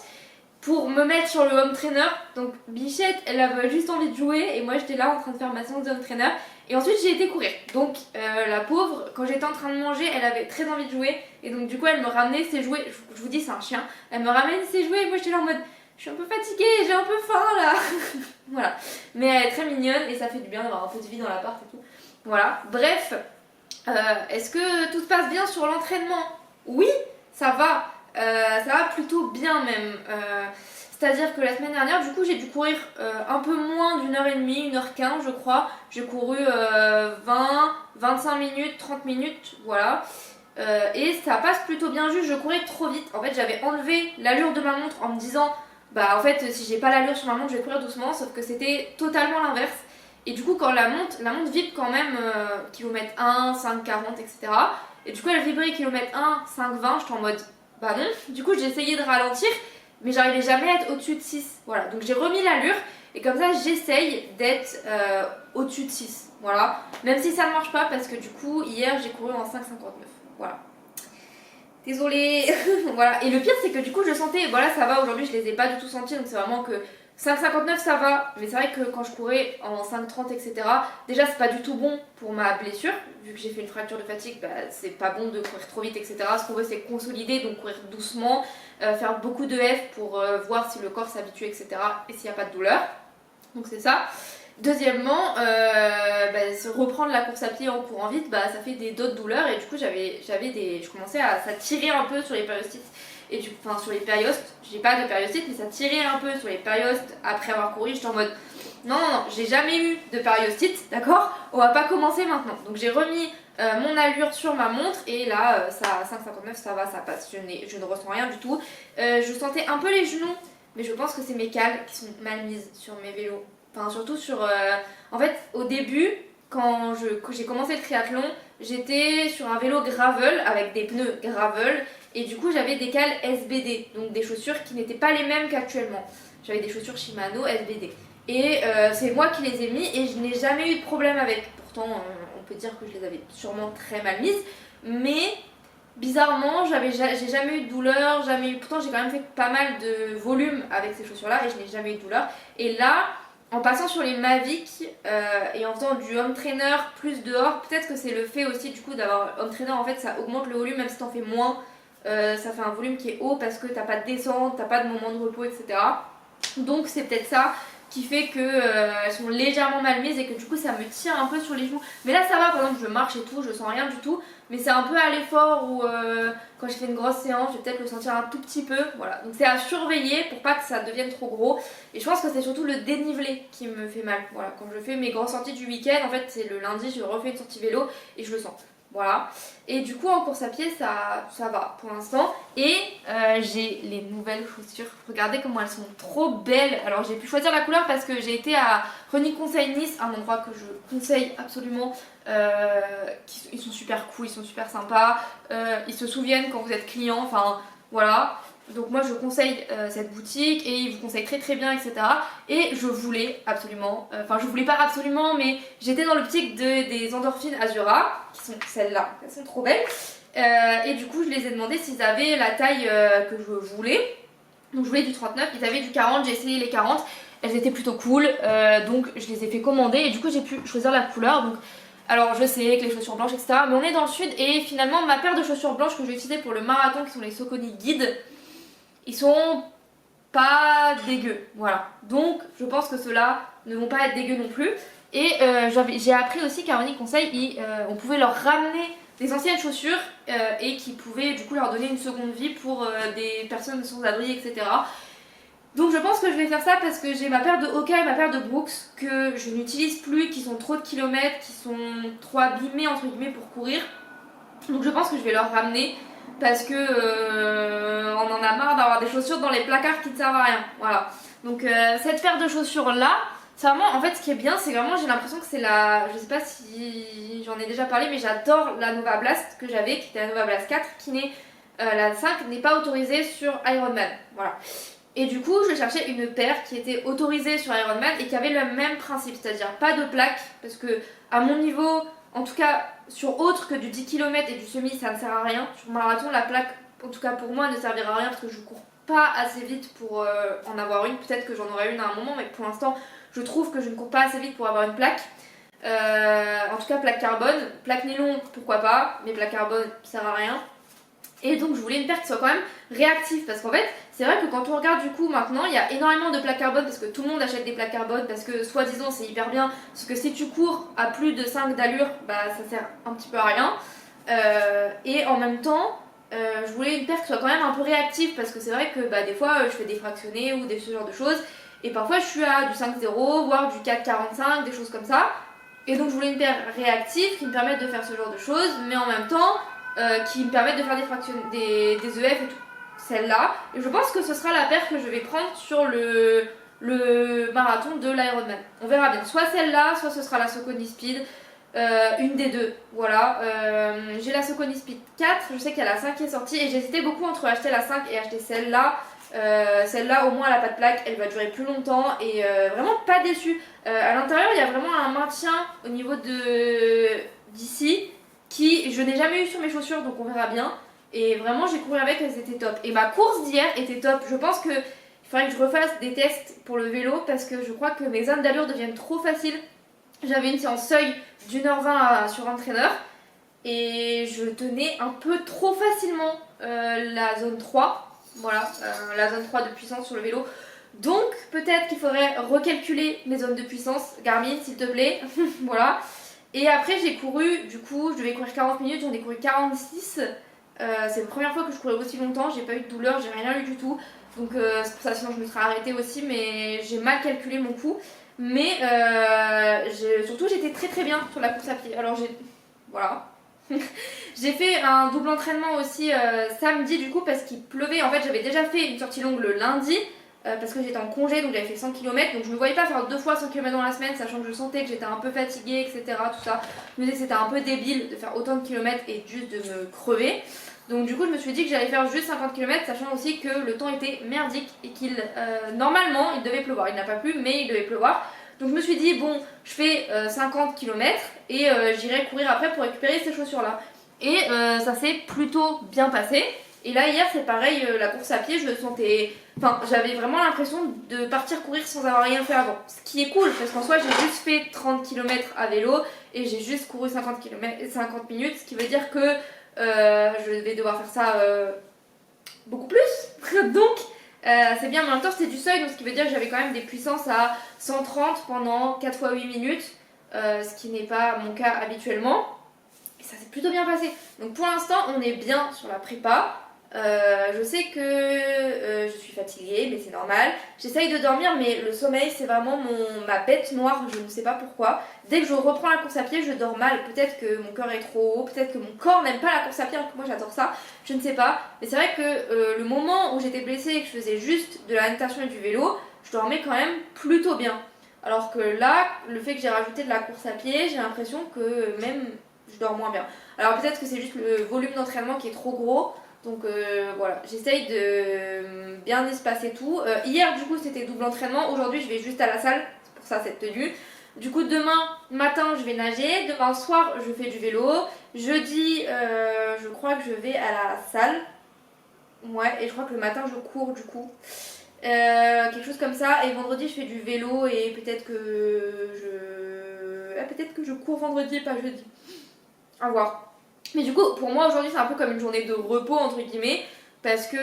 pour me mettre sur le home trainer. Donc Bichette, elle avait juste envie de jouer et moi j'étais là en train de faire ma séance de home trainer. Et ensuite j'ai été courir. Donc la pauvre, quand j'étais en train de manger, elle avait très envie de jouer. Et donc du coup elle me ramenait ses jouets. Je vous dis c'est un chien. Elle me ramenait ses jouets et moi j'étais là en mode je suis un peu fatiguée, j'ai un peu faim là. Voilà. Mais elle est très mignonne et ça fait du bien d'avoir un peu de vie dans l'appart et tout. Voilà. Bref, est-ce que tout se passe bien sur l'entraînement? Oui, ça va. Ça va plutôt bien même. C'est-à-dire que la semaine dernière, du coup, j'ai dû courir un peu moins d'1h30, 1h15 je crois. J'ai couru 20, 25 minutes, 30 minutes, voilà. Et ça passe plutôt bien, juste je courais trop vite. En fait, j'avais enlevé l'allure de ma montre en me disant, bah en fait, si j'ai pas l'allure sur ma montre, je vais courir doucement, sauf que c'était totalement l'inverse. Et du coup, quand la montre vibre quand même kilomètre 1, 5, 40, etc. Et du coup, elle vibrait kilomètre 1, 5, 20, j'étais en mode, bah non. Du coup, j'ai essayé de ralentir, mais j'arrivais jamais à être au-dessus de 6. Voilà, donc j'ai remis l'allure, et comme ça, j'essaye d'être au-dessus de 6. Voilà, même si ça ne marche pas, parce que du coup, hier, j'ai couru en 5,59. Voilà. Désolée. Voilà. Et le pire, c'est que du coup, je sentais, voilà, ça va, aujourd'hui, je les ai pas du tout sentis, donc c'est vraiment que 5,59 ça va, mais c'est vrai que quand je courais en 5,30 etc, déjà c'est pas du tout bon pour ma blessure, vu que j'ai fait une fracture de fatigue, bah, c'est pas bon de courir trop vite etc. Ce qu'on veut c'est consolider, donc courir doucement, faire beaucoup de F pour voir si le corps s'habitue etc. et s'il n'y a pas de douleur, donc c'est ça. Deuxièmement, se reprendre la course à pied en courant vite, bah, ça fait d'autres douleurs et du coup je commençais à ça tirer un peu sur les périostites. Et enfin sur les périostes, j'ai pas de périostite mais ça tirait un peu sur les périostes après avoir couru, j'étais en mode non, j'ai jamais eu de périostite, d'accord? On va pas commencer maintenant. Donc j'ai remis mon allure sur ma montre et là ça à 5,59 ça va, ça passe, je ne ressens rien du tout. Je sentais un peu les genoux, mais je pense que c'est mes cales qui sont mal mises sur mes vélos. Enfin surtout sur... En fait au début, quand j'ai commencé le triathlon, j'étais sur un vélo gravel avec des pneus gravel. Et du coup, j'avais des cales SBD, donc des chaussures qui n'étaient pas les mêmes qu'actuellement. J'avais des chaussures Shimano SBD. Et c'est moi qui les ai mis et je n'ai jamais eu de problème avec. Pourtant, on peut dire que je les avais sûrement très mal mises. Mais bizarrement, j'ai jamais eu de douleur. Pourtant, j'ai quand même fait pas mal de volume avec ces chaussures-là et je n'ai jamais eu de douleur. Et là, en passant sur les Mavic et en faisant du home trainer plus dehors, peut-être que c'est le fait aussi du coup d'avoir home trainer, en fait ça augmente le volume même si t'en fais moins. Ça fait un volume qui est haut parce que t'as pas de descente, t'as pas de moment de repos, etc. Donc c'est peut-être ça qui fait que elles sont légèrement mal mises et que du coup ça me tire un peu sur les genoux. Mais là ça va, par exemple je marche et tout, je sens rien du tout. Mais c'est un peu à l'effort où quand je fais une grosse séance, je vais peut-être le sentir un tout petit peu. Voilà, donc c'est à surveiller pour pas que ça devienne trop gros. Et je pense que c'est surtout le dénivelé qui me fait mal. Voilà, quand je fais mes grosses sorties du week-end, en fait c'est le lundi, je refais une sortie vélo et je le sens. Voilà. Et du coup en course à pied ça va pour l'instant. Et j'ai les nouvelles chaussures. Regardez comment elles sont trop belles. Alors j'ai pu choisir la couleur parce que j'ai été à Running Conseil Nice, un endroit que je conseille absolument. Ils sont super cool, ils sont super sympas. Ils se souviennent quand vous êtes client. Enfin voilà. Donc moi je conseille cette boutique et ils vous conseillent très très bien etc. Et je voulais absolument, enfin je voulais pas absolument mais j'étais dans l'optique des endorphines Azura qui sont celles-là, elles sont trop belles. Et du coup je les ai demandé s'ils avaient la taille que je voulais. Donc je voulais du 39, ils avaient du 40, j'ai essayé les 40, elles étaient plutôt cool donc je les ai fait commander et du coup j'ai pu choisir la couleur. Donc alors je sais que les chaussures blanches etc. Mais on est dans le sud et finalement ma paire de chaussures blanches que je vais utiliser pour le marathon qui sont les Saucony Guide, ils sont pas dégueux, voilà. Donc je pense que ceux-là ne vont pas être dégueux non plus. Et j'ai appris aussi qu'à Running Conseil, on pouvait leur ramener des anciennes chaussures et qui pouvaient du coup leur donner une seconde vie pour des personnes sans abri, etc. Donc je pense que je vais faire ça parce que j'ai ma paire de Hoka et ma paire de Brooks que je n'utilise plus, qui sont trop de kilomètres, qui sont trop abîmées entre guillemets pour courir. Donc je pense que je vais leur ramener parce que on en a marre d'avoir des chaussures dans les placards qui ne servent à rien. Voilà. Donc cette paire de chaussures là, c'est vraiment, en fait ce qui est bien c'est vraiment j'ai l'impression que c'est je sais pas si j'en ai déjà parlé mais j'adore la Nova Blast que j'avais qui était la Nova Blast 4 qui n'est la 5 n'est pas autorisée sur Ironman. Voilà. Et du coup je cherchais une paire qui était autorisée sur Ironman et qui avait le même principe, c'est-à-dire pas de plaque parce que à mon niveau, en tout cas sur autre que du 10 km et du semi ça ne sert à rien. Sur marathon la plaque en tout cas pour moi ne servira à rien parce que je cours pas assez vite pour en avoir une. Peut-être que j'en aurai une à un moment mais pour l'instant je trouve que je ne cours pas assez vite pour avoir une plaque. En tout cas plaque carbone, plaque nylon pourquoi pas, mais plaque carbone ça sert à rien. Et donc je voulais une paire qui soit quand même réactive parce qu'en fait c'est vrai que quand on regarde du coup maintenant il y a énormément de plaques carbone parce que tout le monde achète des plaques carbone parce que soi-disant c'est hyper bien, parce que si tu cours à plus de 5 d'allure bah ça sert un petit peu à rien. Et en même temps je voulais une paire qui soit quand même un peu réactive parce que c'est vrai que bah, des fois je fais des fractionnés ou ce genre de choses et parfois je suis à du 5,0 voire du 4,45, des choses comme ça. Et donc je voulais une paire réactive qui me permette de faire ce genre de choses mais en même temps qui me permettent de faire des EF et tout. Celle-là. Et je pense que ce sera la paire que je vais prendre sur le marathon de l'Ironman. On verra bien. Soit celle-là, soit ce sera la Saucony Speed. Une des deux. Voilà. J'ai la Saucony Speed 4. Je sais qu'il y a la 5 qui est sortie. Et j'hésitais beaucoup entre acheter la 5 et acheter celle-là. Celle-là, au moins, elle n'a pas de plaque. Elle va durer plus longtemps. Et vraiment pas déçue. À l'intérieur, il y a vraiment un maintien au niveau d'ici qui je n'ai jamais eu sur mes chaussures, donc on verra bien. Et vraiment j'ai couru avec, elles étaient top. Et ma course d'hier était top. Je pense que il faudrait que je refasse des tests pour le vélo parce que je crois que mes zones d'allure deviennent trop faciles. J'avais une séance seuil d'1h20 sur entraîneur et je tenais un peu trop facilement la zone 3. Voilà, la zone 3 de puissance sur le vélo. Donc peut-être qu'il faudrait recalculer mes zones de puissance. Garmin, s'il te plaît. Voilà. Et après j'ai couru, du coup je devais courir 40 minutes, j'en ai couru 46. C'est la première fois que je courais aussi longtemps, j'ai pas eu de douleur, j'ai rien eu du tout. Donc c'est pour ça, sinon je me serais arrêtée aussi, mais j'ai mal calculé mon coup. Mais surtout j'étais très très bien sur la course à pied. Alors voilà. J'ai fait un double entraînement aussi samedi du coup parce qu'il pleuvait. En fait j'avais déjà fait une sortie longue le lundi. Parce que j'étais en congé donc j'avais fait 100 km donc je me voyais pas faire 2 fois 100 km dans la semaine sachant que je sentais que j'étais un peu fatiguée etc tout ça. Je me disais que c'était un peu débile de faire autant de kilomètres et juste de me crever. Donc du coup je me suis dit que j'allais faire juste 50 km sachant aussi que le temps était merdique et qu'il normalement il devait pleuvoir. Il n'a pas plu mais il devait pleuvoir. Donc je me suis dit bon je fais 50 km et j'irai courir après pour récupérer ces chaussures là. Et ça s'est plutôt bien passé. Et là hier c'est pareil, la course à pied je sentais... Enfin j'avais vraiment l'impression de partir courir sans avoir rien fait avant. Ce qui est cool parce qu'en soi j'ai juste fait 30 km à vélo et j'ai juste couru 50 minutes. Ce qui veut dire que je vais devoir faire ça beaucoup plus. Donc c'est bien, mais en même temps c'était du seuil. Donc ce qui veut dire que j'avais quand même des puissances à 130 pendant 4 fois 8 minutes. Ce qui n'est pas mon cas habituellement. Et ça s'est plutôt bien passé. Donc pour l'instant on est bien sur la prépa. Je sais que je suis fatiguée, mais c'est normal. J'essaye de dormir, mais le sommeil c'est vraiment ma bête noire, je ne sais pas pourquoi. Dès que je reprends la course à pied, je dors mal. Peut-être que mon cœur est trop haut, peut-être que mon corps n'aime pas la course à pied, alors que moi j'adore ça, je ne sais pas. Mais c'est vrai que le moment où j'étais blessée et que je faisais juste de la natation et du vélo, je dormais quand même plutôt bien. Alors que là, le fait que j'ai rajouté de la course à pied, j'ai l'impression que même je dors moins bien. Alors peut-être que c'est juste le volume d'entraînement qui est trop gros. Donc voilà, j'essaye de bien espacer tout. Hier du coup c'était double entraînement, aujourd'hui je vais juste à la salle, c'est pour ça cette tenue. Du coup demain matin je vais nager, demain soir je fais du vélo, jeudi je crois que je vais à la salle. Ouais, et je crois que le matin je cours du coup. Quelque chose comme ça, et vendredi je fais du vélo et peut-être que je cours vendredi et pas jeudi. À voir. Mais du coup, pour moi aujourd'hui, c'est un peu comme une journée de repos entre guillemets, parce que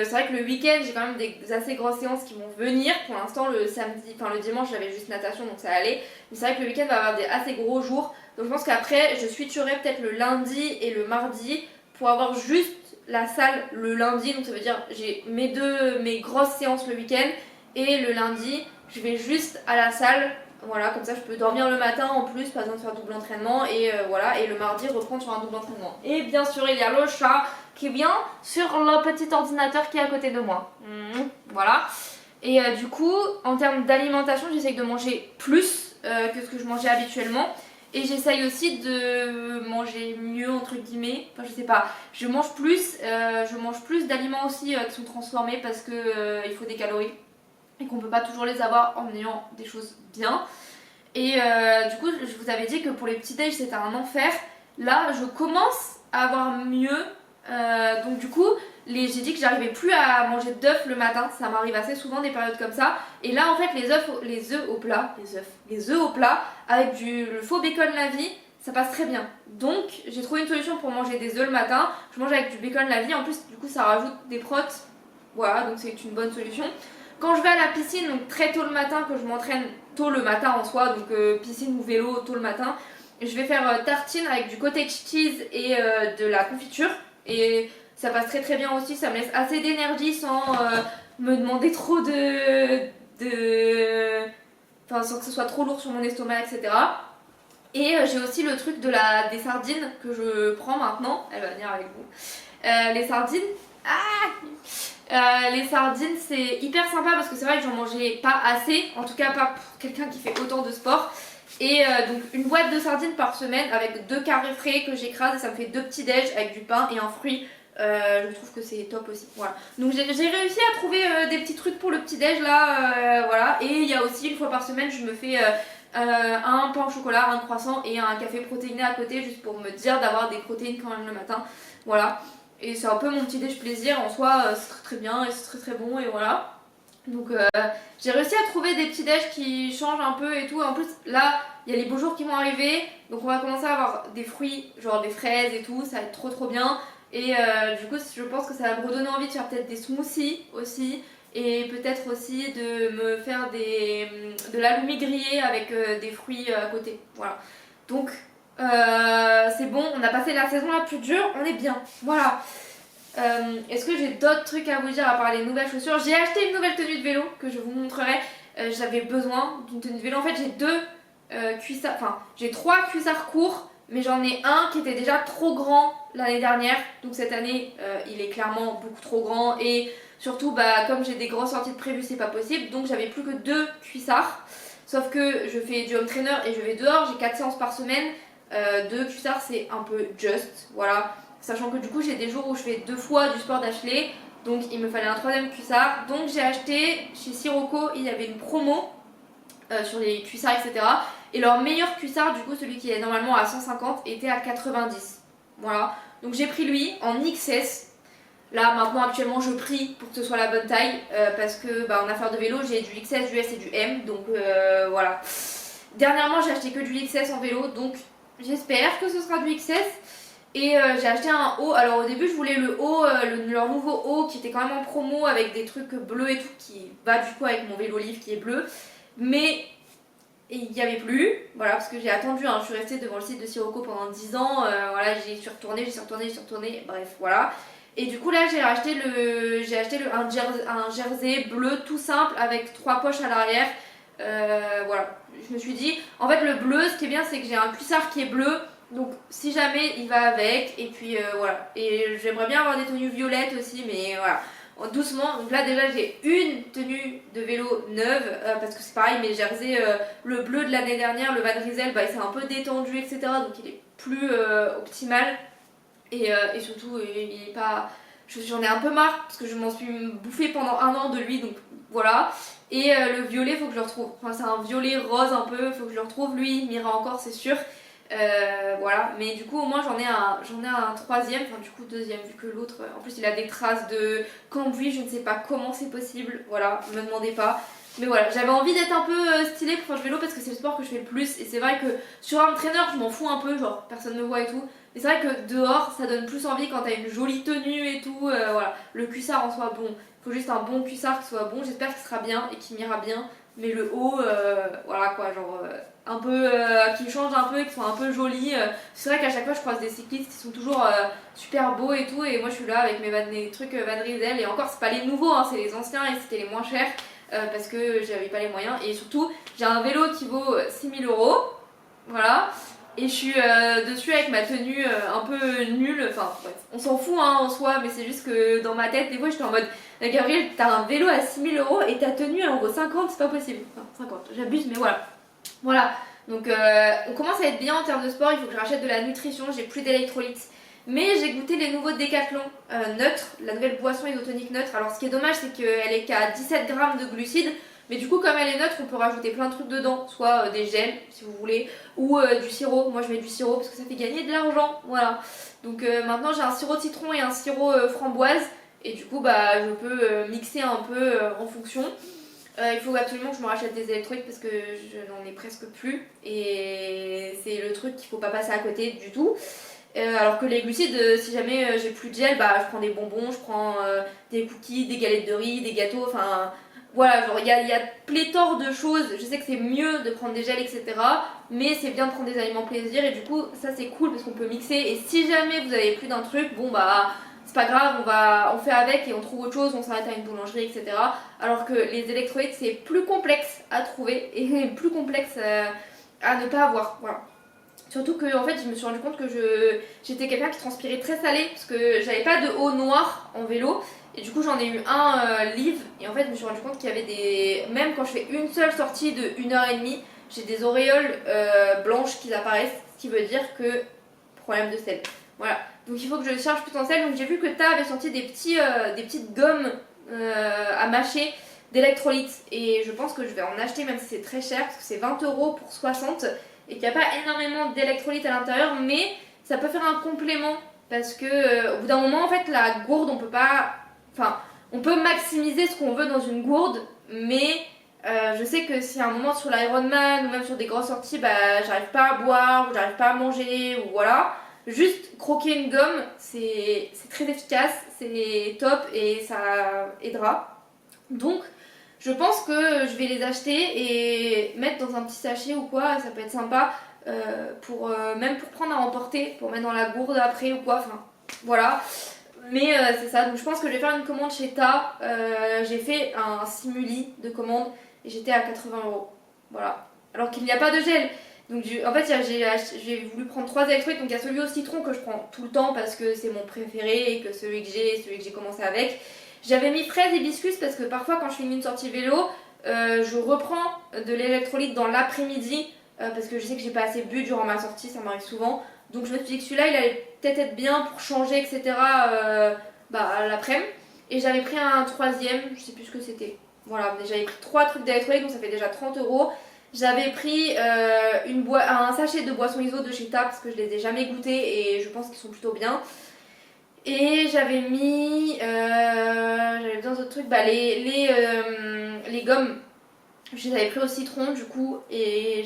c'est vrai que le week-end, j'ai quand même des assez grosses séances qui vont venir. Pour l'instant, le dimanche, j'avais juste natation, donc ça allait. Mais c'est vrai que le week-end va avoir des assez gros jours, donc je pense qu'après, je switcherai peut-être le lundi et le mardi pour avoir juste la salle le lundi. Donc ça veut dire j'ai mes grosses séances le week-end et le lundi, je vais juste à la salle. Voilà, comme ça je peux dormir le matin en plus, pas besoin de faire double entraînement et voilà, et le mardi reprendre sur un double entraînement. Et bien sûr il y a le chat qui vient sur le petit ordinateur qui est à côté de moi. Voilà. Et du coup, en termes d'alimentation, j'essaye de manger plus que ce que je mangeais habituellement. Et j'essaye aussi de manger mieux entre guillemets, enfin je sais pas, je mange plus d'aliments aussi qui sont transformés parce que il faut des calories. Et qu'on peut pas toujours les avoir en ayant des choses bien. Et du coup je vous avais dit que pour les petits déj c'était un enfer. Là je commence à avoir mieux. Donc du coup j'ai dit que j'arrivais plus à manger d'œufs le matin. Ça m'arrive assez souvent des périodes comme ça. Et là en fait les œufs au plat avec le faux bacon la vie, ça passe très bien. Donc j'ai trouvé une solution pour manger des œufs le matin. Je mange avec du bacon la vie, en plus du coup ça rajoute des protes. Voilà, donc c'est une bonne solution. Quand je vais à la piscine, donc très tôt le matin, que je m'entraîne tôt le matin en soi, donc piscine ou vélo tôt le matin, je vais faire tartine avec du cottage cheese et de la confiture. Et ça passe très très bien aussi, ça me laisse assez d'énergie sans me demander trop Enfin, sans que ce soit trop lourd sur mon estomac, etc. Et j'ai aussi le truc des sardines que je prends maintenant. Elle va venir avec vous. Les sardines. Les sardines, c'est hyper sympa parce que c'est vrai que j'en mangeais pas assez. En tout cas, pas pour quelqu'un qui fait autant de sport. Et donc, une boîte de sardines par semaine avec 2 carrés frais que j'écrase et ça me fait 2 petits déj avec du pain et un fruit. Je trouve que c'est top aussi. Voilà. Donc, j'ai réussi à trouver des petits trucs pour le petit déj là. Voilà. Et il y a aussi une fois par semaine, je me fais. Un pain au chocolat, un croissant et un café protéiné à côté juste pour me dire d'avoir des protéines quand même le matin. Voilà. Et c'est un peu mon petit déj plaisir en soi, c'est très très bien et c'est très très bon et voilà. Donc j'ai réussi à trouver des petits déj qui changent un peu et tout. En plus là, il y a les beaux jours qui vont arriver. Donc on va commencer à avoir des fruits, genre des fraises et tout. Ça va être trop trop bien. Et du coup je pense que ça va me redonner envie de faire peut-être des smoothies aussi. Et peut-être aussi de me faire de l'halloumi grillé avec des fruits à côté. Voilà. Donc c'est bon, on a passé la saison la plus dure, on est bien. Voilà. Est-ce que j'ai d'autres trucs à vous dire à part les nouvelles chaussures? J'ai acheté une nouvelle tenue de vélo que je vous montrerai. J'avais besoin d'une tenue de vélo. En fait, j'ai cuissards, enfin, j'ai 3 cuissards courts, mais j'en ai un qui était déjà trop grand l'année dernière. Donc cette année, il est clairement beaucoup trop grand et surtout, comme j'ai des grosses sorties de prévues, c'est pas possible. Donc j'avais plus que 2 cuissards. Sauf que je fais du home trainer et je vais dehors, j'ai 4 séances par semaine. 2 cuissards, c'est un peu just, voilà. Sachant que du coup, j'ai des jours où je fais 2 fois du sport d'affilée. Donc il me fallait un 3e cuissard. Donc j'ai acheté chez Sirocco, il y avait une promo sur les cuissards, etc. Et leur meilleur cuissard, du coup, celui qui est normalement à 150, était à 90. Voilà. Donc j'ai pris lui en XS. Là maintenant actuellement je prie pour que ce soit la bonne taille parce que en affaire de vélo j'ai du XS, du S et du M donc voilà. Dernièrement j'ai acheté que du XS en vélo donc j'espère que ce sera du XS et j'ai acheté un haut. Alors au début je voulais le haut, leur nouveau haut qui était quand même en promo avec des trucs bleus et tout qui va du coup avec mon vélo livre qui est bleu mais il n'y avait plus, voilà, parce que j'ai attendu, hein, je suis restée devant le site de Sirocco pendant 10 ans, voilà, j'y suis retournée, bref, voilà. Et du coup là j'ai acheté un jersey bleu tout simple avec 3 poches à l'arrière. Voilà, je me suis dit, en fait le bleu ce qui est bien c'est que j'ai un cuissard qui est bleu, donc si jamais il va avec, et puis voilà. Et j'aimerais bien avoir des tenues violettes aussi, mais voilà, doucement. Donc là déjà j'ai une tenue de vélo neuve, parce que c'est pareil, mes jerseys, le bleu de l'année dernière, le Van Rysel, il s'est un peu détendu, etc. Donc il est plus optimal. Et surtout, il est pas. J'en ai un peu marre parce que je m'en suis bouffée pendant 1 an de lui, donc voilà. Et le violet, faut que je le retrouve. Enfin, c'est un violet rose un peu, faut que je le retrouve. Lui, il m'ira encore, c'est sûr. Voilà, mais du coup, au moins, j'en ai un 3e, enfin, du coup, 2e, vu que l'autre, en plus, il a des traces de cambouis, je ne sais pas comment c'est possible. Voilà, ne me demandez pas. Mais voilà, j'avais envie d'être un peu stylée pour faire du vélo parce que c'est le sport que je fais le plus. Et c'est vrai que sur un trainer, je m'en fous un peu, genre personne me voit et tout. Mais c'est vrai que dehors, ça donne plus envie quand t'as une jolie tenue et tout. Voilà, le cuissard en soit bon. Il faut juste un bon cuissard qui soit bon. J'espère qu'il sera bien et qu'il m'ira bien. Mais le haut, voilà quoi, genre un peu qui change un peu et qui soit un peu joli. C'est vrai qu'à chaque fois, je croise des cyclistes qui sont toujours super beaux et tout. Et moi, je suis là avec mes trucs Van Rysel. Et encore, c'est pas les nouveaux, hein, c'est les anciens et c'était les moins chers. Parce que j'avais pas les moyens et surtout j'ai un vélo qui vaut 6 000 €, voilà, et je suis dessus avec ma tenue un peu nulle, enfin bref, on s'en fout hein, en soi, mais c'est juste que dans ma tête des fois j'étais en mode Gabriel, t'as un vélo à 6 000 € et ta tenue elle en vaut 50, c'est pas possible, enfin 50, j'abuse mais voilà, donc on commence à être bien en termes de sport, il faut que je rachète de la nutrition, j'ai plus d'électrolytes. Mais j'ai goûté les nouveaux Décathlon neutres, la nouvelle boisson isotonique neutre. Alors ce qui est dommage c'est qu'elle est qu'à 17 grammes de glucides. Mais du coup comme elle est neutre on peut rajouter plein de trucs dedans. Soit des gels si vous voulez ou du sirop. Moi je mets du sirop parce que ça fait gagner de l'argent. Voilà. Donc maintenant j'ai un sirop citron et un sirop framboise. Et du coup je peux mixer un peu en fonction. Il faut absolument que je me rachète des électrolytes parce que je n'en ai presque plus et c'est le truc qu'il faut pas passer à côté du tout. Alors que les glucides, si jamais j'ai plus de gel, bah je prends des bonbons, je prends des cookies, des galettes de riz, des gâteaux, enfin voilà, genre il y a pléthore de choses. Je sais que c'est mieux de prendre des gels, etc. Mais c'est bien de prendre des aliments plaisir et du coup ça c'est cool parce qu'on peut mixer. Et si jamais vous avez plus d'un truc, bon bah c'est pas grave, on fait avec et on trouve autre chose, on s'arrête à une boulangerie, etc. Alors que les électrolytes c'est plus complexe à trouver et plus complexe à ne pas avoir. Voilà. Surtout que en fait je me suis rendu compte que j'étais quelqu'un qui transpirait très salé parce que j'avais pas de eau noire en vélo et du coup j'en ai eu un live et en fait je me suis rendu compte qu'il y avait des... Même quand je fais une seule sortie de 1h30, j'ai des auréoles blanches qui apparaissent, ce qui veut dire que problème de sel. Voilà, donc il faut que je charge plus en sel. Donc j'ai vu que Ta avait sorti des petites gommes à mâcher d'électrolytes et je pense que je vais en acheter même si c'est très cher parce que c'est 20€ pour 60 et qu'il n'y a pas énormément d'électrolytes à l'intérieur, mais ça peut faire un complément parce que au bout d'un moment en fait la gourde on peut pas, enfin on peut maximiser ce qu'on veut dans une gourde, mais je sais que si à un moment sur l'Ironman ou même sur des grosses sorties bah j'arrive pas à boire ou j'arrive pas à manger ou voilà, juste croquer une gomme c'est très efficace, c'est top et ça aidera. Donc je pense que je vais les acheter et mettre dans un petit sachet ou quoi, ça peut être sympa même pour prendre à emporter, pour mettre dans la gourde après ou quoi, enfin voilà. Mais c'est ça, donc je pense que je vais faire une commande chez Ta. J'ai fait un simuli de commande et j'étais à 80€. Voilà. Alors qu'il n'y a pas de gel. Donc en fait j'ai voulu prendre 3 électrolytes, donc il y a celui au citron que je prends tout le temps parce que c'est mon préféré et que celui que j'ai commencé avec. J'avais mis fraises et hibiscus parce que parfois quand je finis une sortie vélo, je reprends de l'électrolyte dans l'après-midi parce que je sais que j'ai pas assez bu durant ma sortie, ça m'arrive souvent. Donc je me suis dit que celui-là il allait peut-être être bien pour changer, etc. À l'après-midi. Et j'avais pris un troisième, je sais plus ce que c'était. Voilà, j'avais pris 3 trucs d'électrolyte donc ça fait déjà 30€. J'avais pris un sachet de boissons ISO de chez Ta parce que je les ai jamais goûtés et je pense qu'ils sont plutôt bien. Et j'avais mis. J'avais besoin d'autres trucs. Les gommes, je les avais pris au citron du coup. Et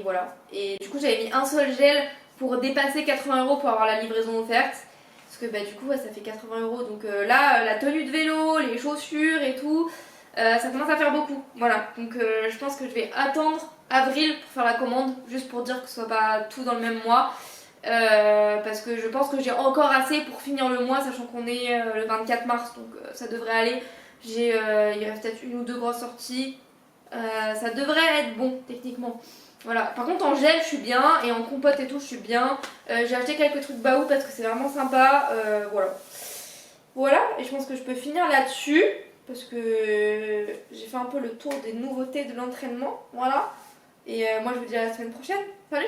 voilà. Et du coup, j'avais mis un seul gel pour dépasser 80€ pour avoir la livraison offerte. Parce que du coup, ça fait 80€. Donc là, la tenue de vélo, les chaussures et tout, ça commence à faire beaucoup. Voilà. Donc je pense que je vais attendre avril pour faire la commande. Juste pour dire que ce soit pas tout dans le même mois. Parce que je pense que j'ai encore assez pour finir le mois, sachant qu'on est le 24 mars, donc ça devrait aller. Il reste peut-être une ou deux grosses sorties, ça devrait être bon techniquement. Voilà. Par contre en gel je suis bien et en compote et tout je suis bien. J'ai acheté quelques trucs Baou parce que c'est vraiment sympa. Voilà, et je pense que je peux finir là-dessus parce que j'ai fait un peu le tour des nouveautés de l'entraînement. Voilà. Et moi je vous dis à la semaine prochaine. Salut!